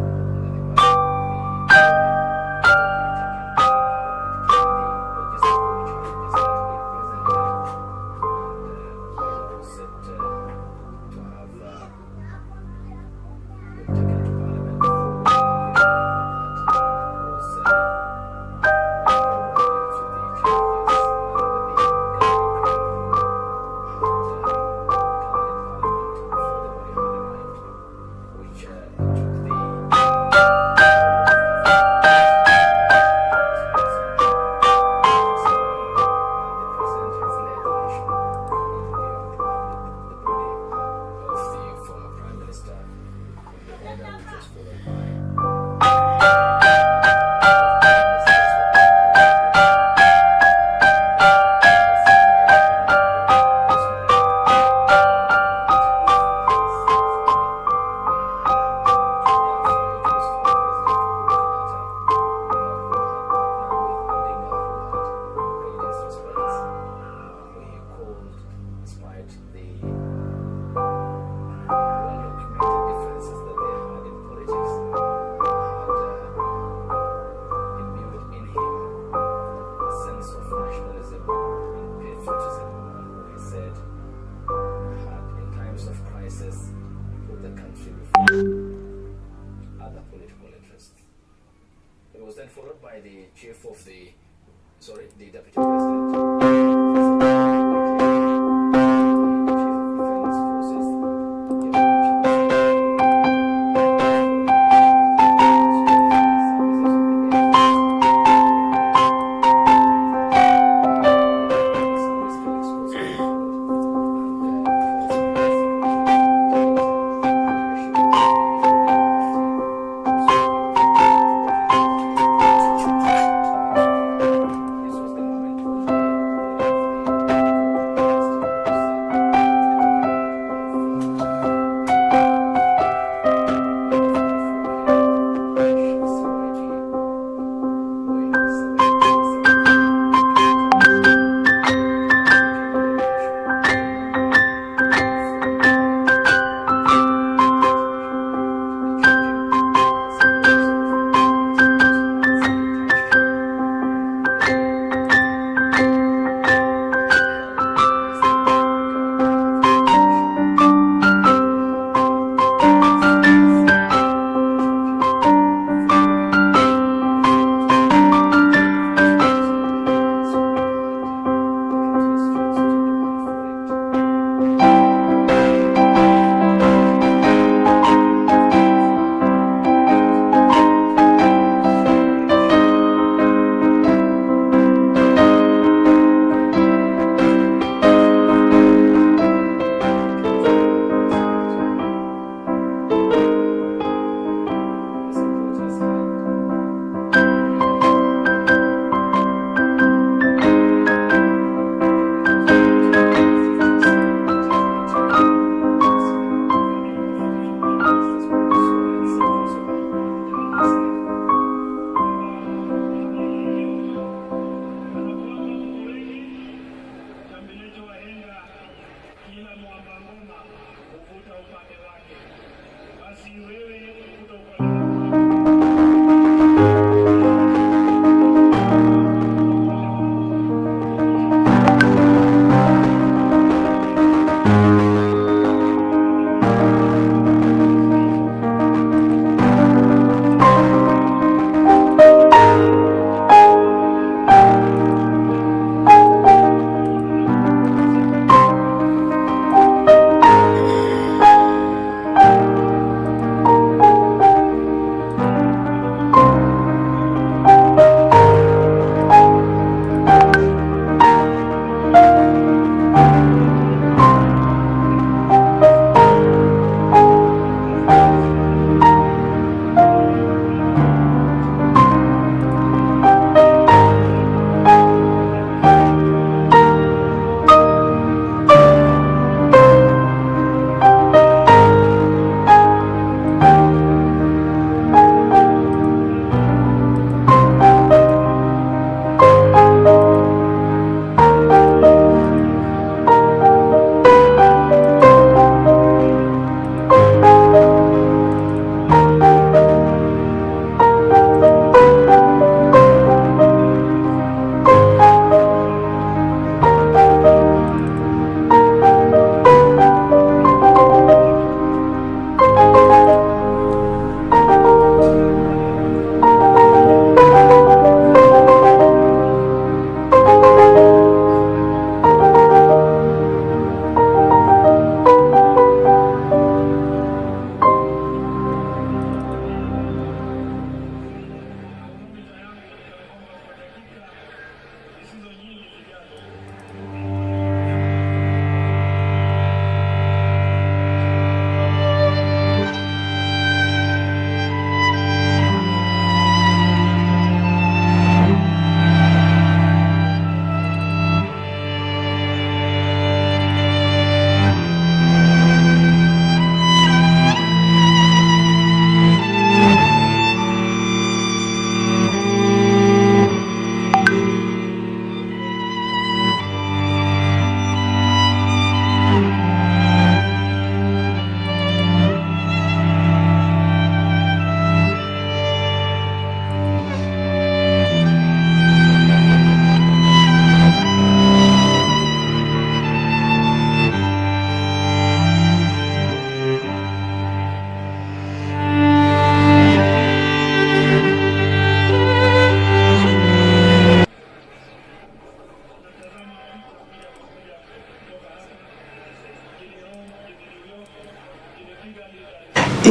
other political interests. It was then followed by the chief of the deputy president.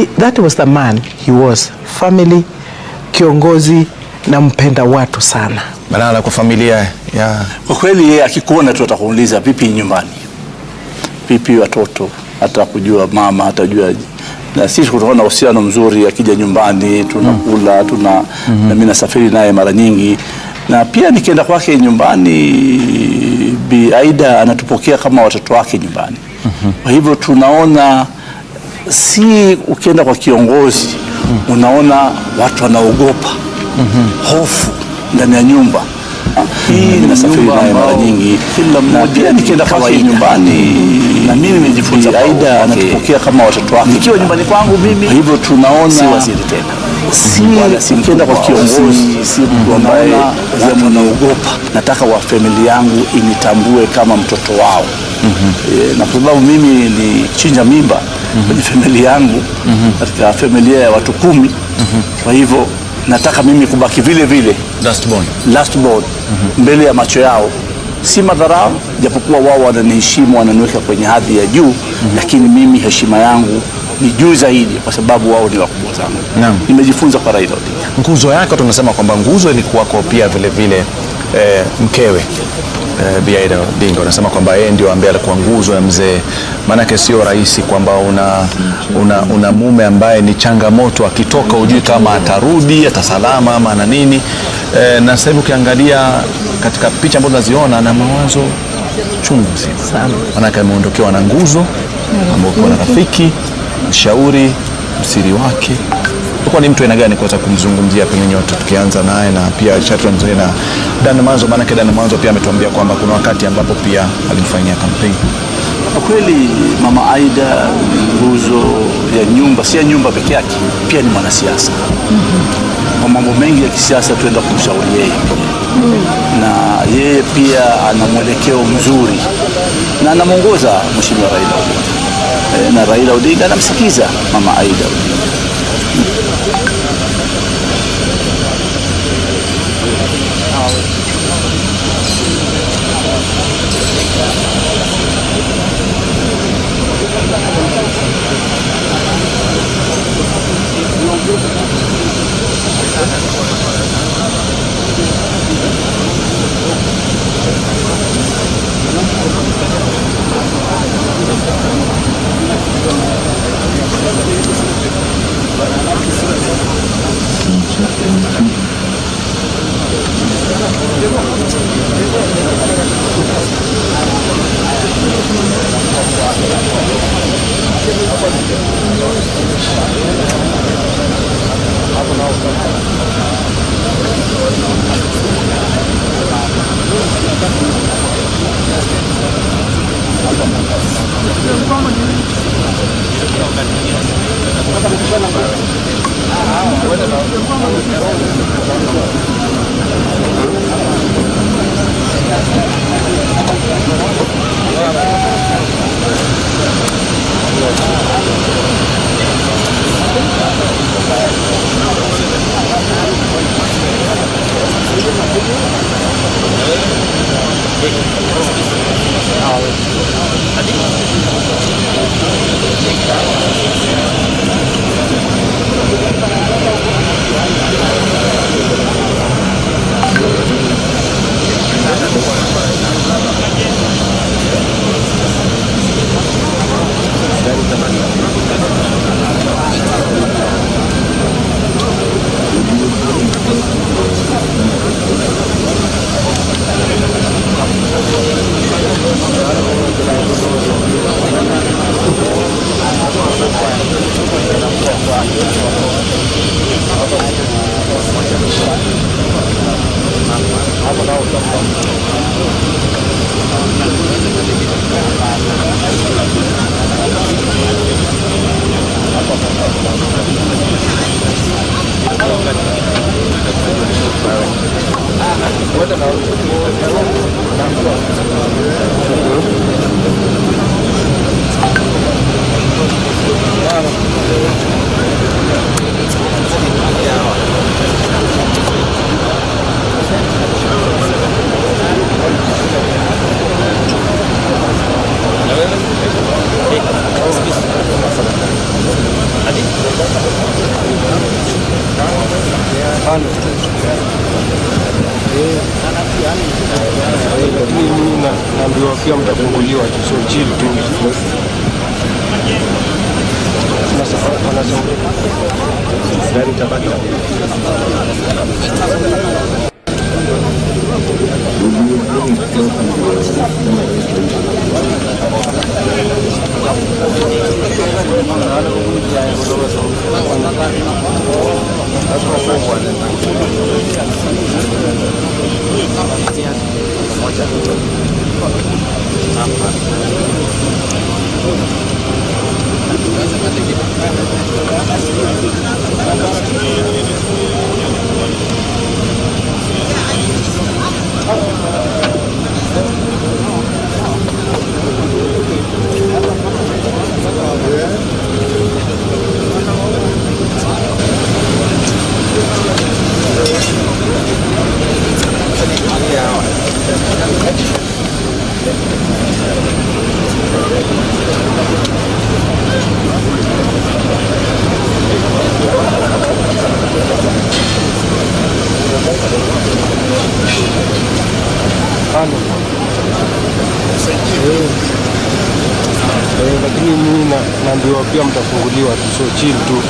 that was the man he was. Family, kiongozi na mpenda watu sana. Malala kwa familia ya kwa kweli, yeye akikuona tu atakuuliza vipi nyumbani, vipi watoto, hata kujua mama, hata jua. Na sisi kutokana na uhusiano mzuri, akija nyumbani tunakula, na mimi nasafiri naye mara nyingi, na pia nikienda kwake nyumbani Bi Aida anatupokea kama watoto wake nyumbani. Kwa hivyo tunaona, si ukienda kwa kiongozi unaona watu wanaogopa, hofu ndani ya nyumba. Hii nasafiri naye mara nyingi, kila mmoja nikienda kwake nyumbani, na mimi nimejifunza Aida anatupokea kama watoto wake nikiwa nyumbani kwangu mimi. Kwa hivyo tunaona si waziri tena, si ukienda kwa kiongozi, si mtu ambaye wanaogopa. Nataka wa familia yangu initambue kama mtoto wao. Na kwa sababu mimi ni chinja mimba kwenye familia yangu, katika familia ya watu 10, kwa hivyo nataka mimi kubaki vile vile last born mbele ya macho yao. Si madharau, japokuwa wao wananiheshimu, wananiweka kwenye hadhi ya juu, lakini mimi heshima yangu ni juu zaidi, kwa sababu wao ni wakubwa zangu. Nimejifunza kwa Raila Odinga. Nguzo yake tunasema kwamba nguzo ilikuwa kwa pia vile vile mkewe Bi Aida Odinga. Unasema kwamba yeye ndio ambaye alikuwa nguzo ya mzee. Maana sio rahisi kwamba una mume ambaye ni changamoto, akitoka hujui kama atarudi atasalama ama na nini. Na sasa hivi ukiangalia katika picha ambazo unaziona, na mawazo chungu sana. Maana ameondokewa na nguzo ambaye kwa rafiki, mshauri, msiri wake. Kwa ni mtu aina gani kuweza kumzungumzia pengine yote, tukianza naye na pia chatu nzuri na Dan Mwanzo? Maana Dan Mwanzo pia ametuambia kwamba kuna wakati ambapo pia alimfanyia kampeni. Kwa kweli Mama Aida ni nguzo ya nyumba, si ya nyumba peke yake, pia ni mwanasiasa. Kwa mambo mengi ya kisiasa tuenda kumshauri yeye, na yeye pia ana mwelekeo mzuri na anamuongoza Mheshimiwa Raila Odinga, na Raila Odinga anamsikiza Mama Aida Odinga. Gari tabaki lakini mimi naambiwa pia mtafunguliwa tu, so chill tu.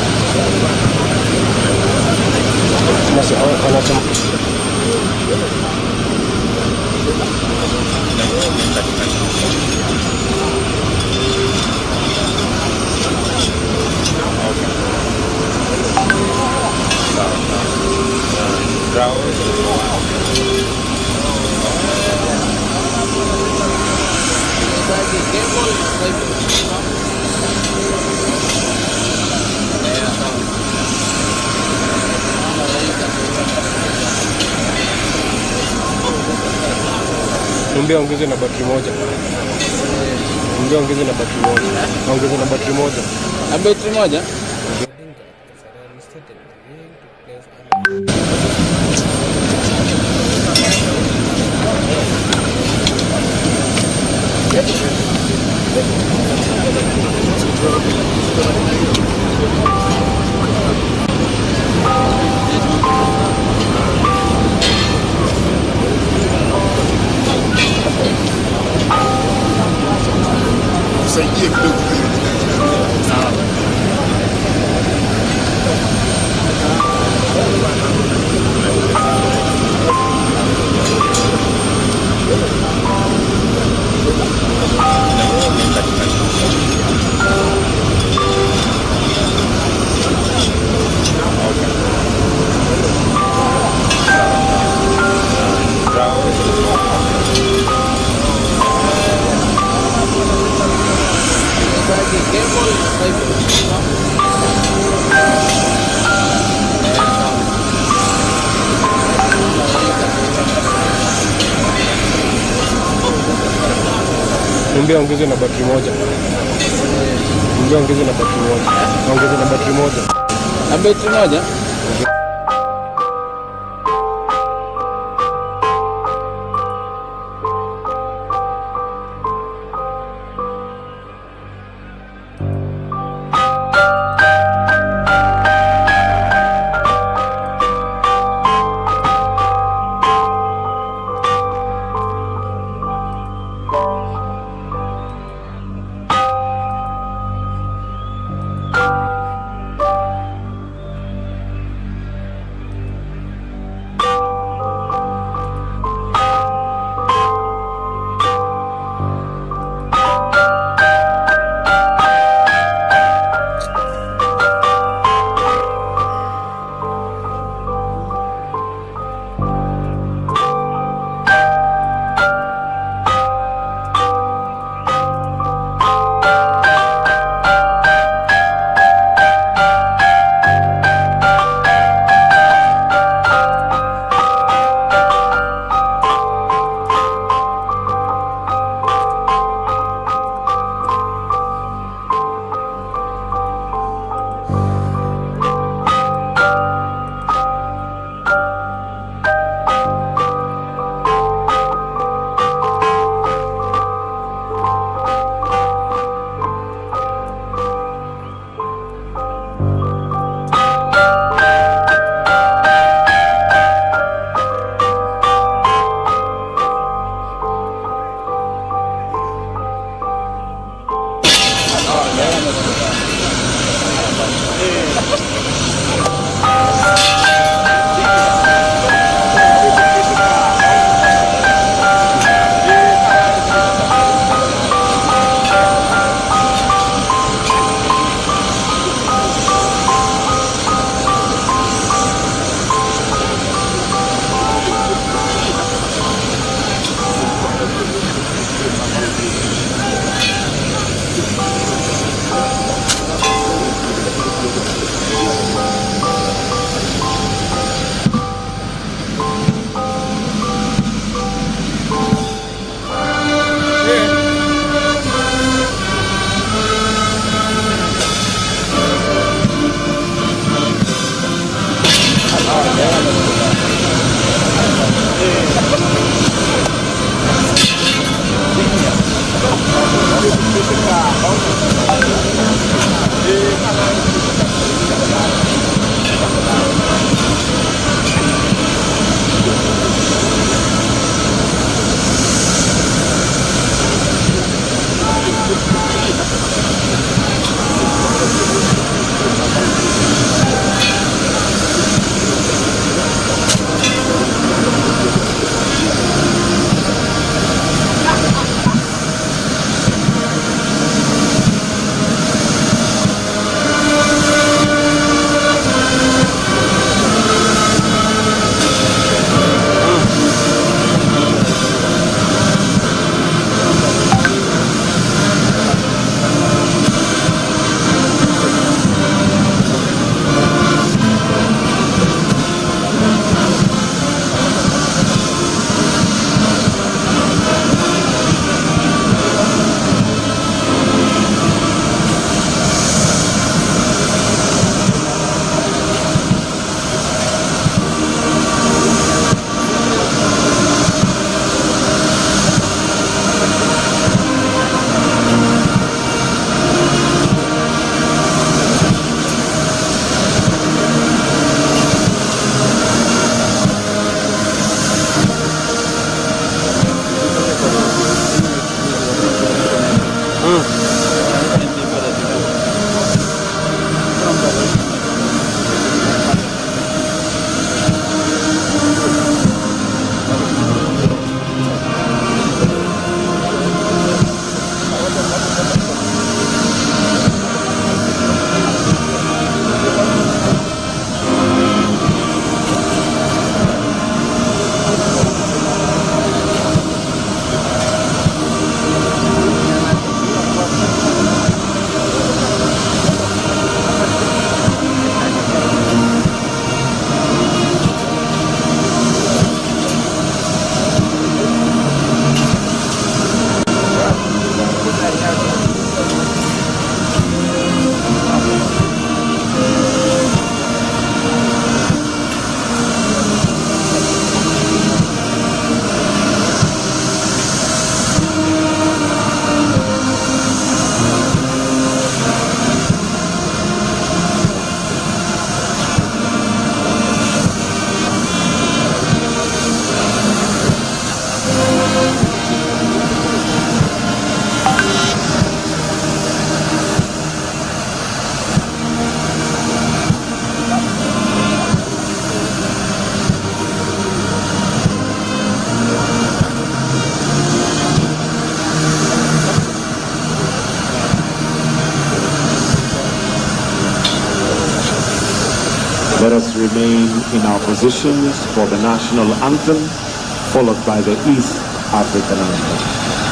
Anasema Mbia ongeze na battery moja. Mbia ongeze na battery moja. Ongeze na battery moja. Na battery moja? Saidie kidogo. Sawa. Mbia ongeze na battery moja. Mbia ongeze na battery moja. Ongeze na battery moja. Na battery moja? Let us remain in our positions for the national anthem, followed by the East African anthem.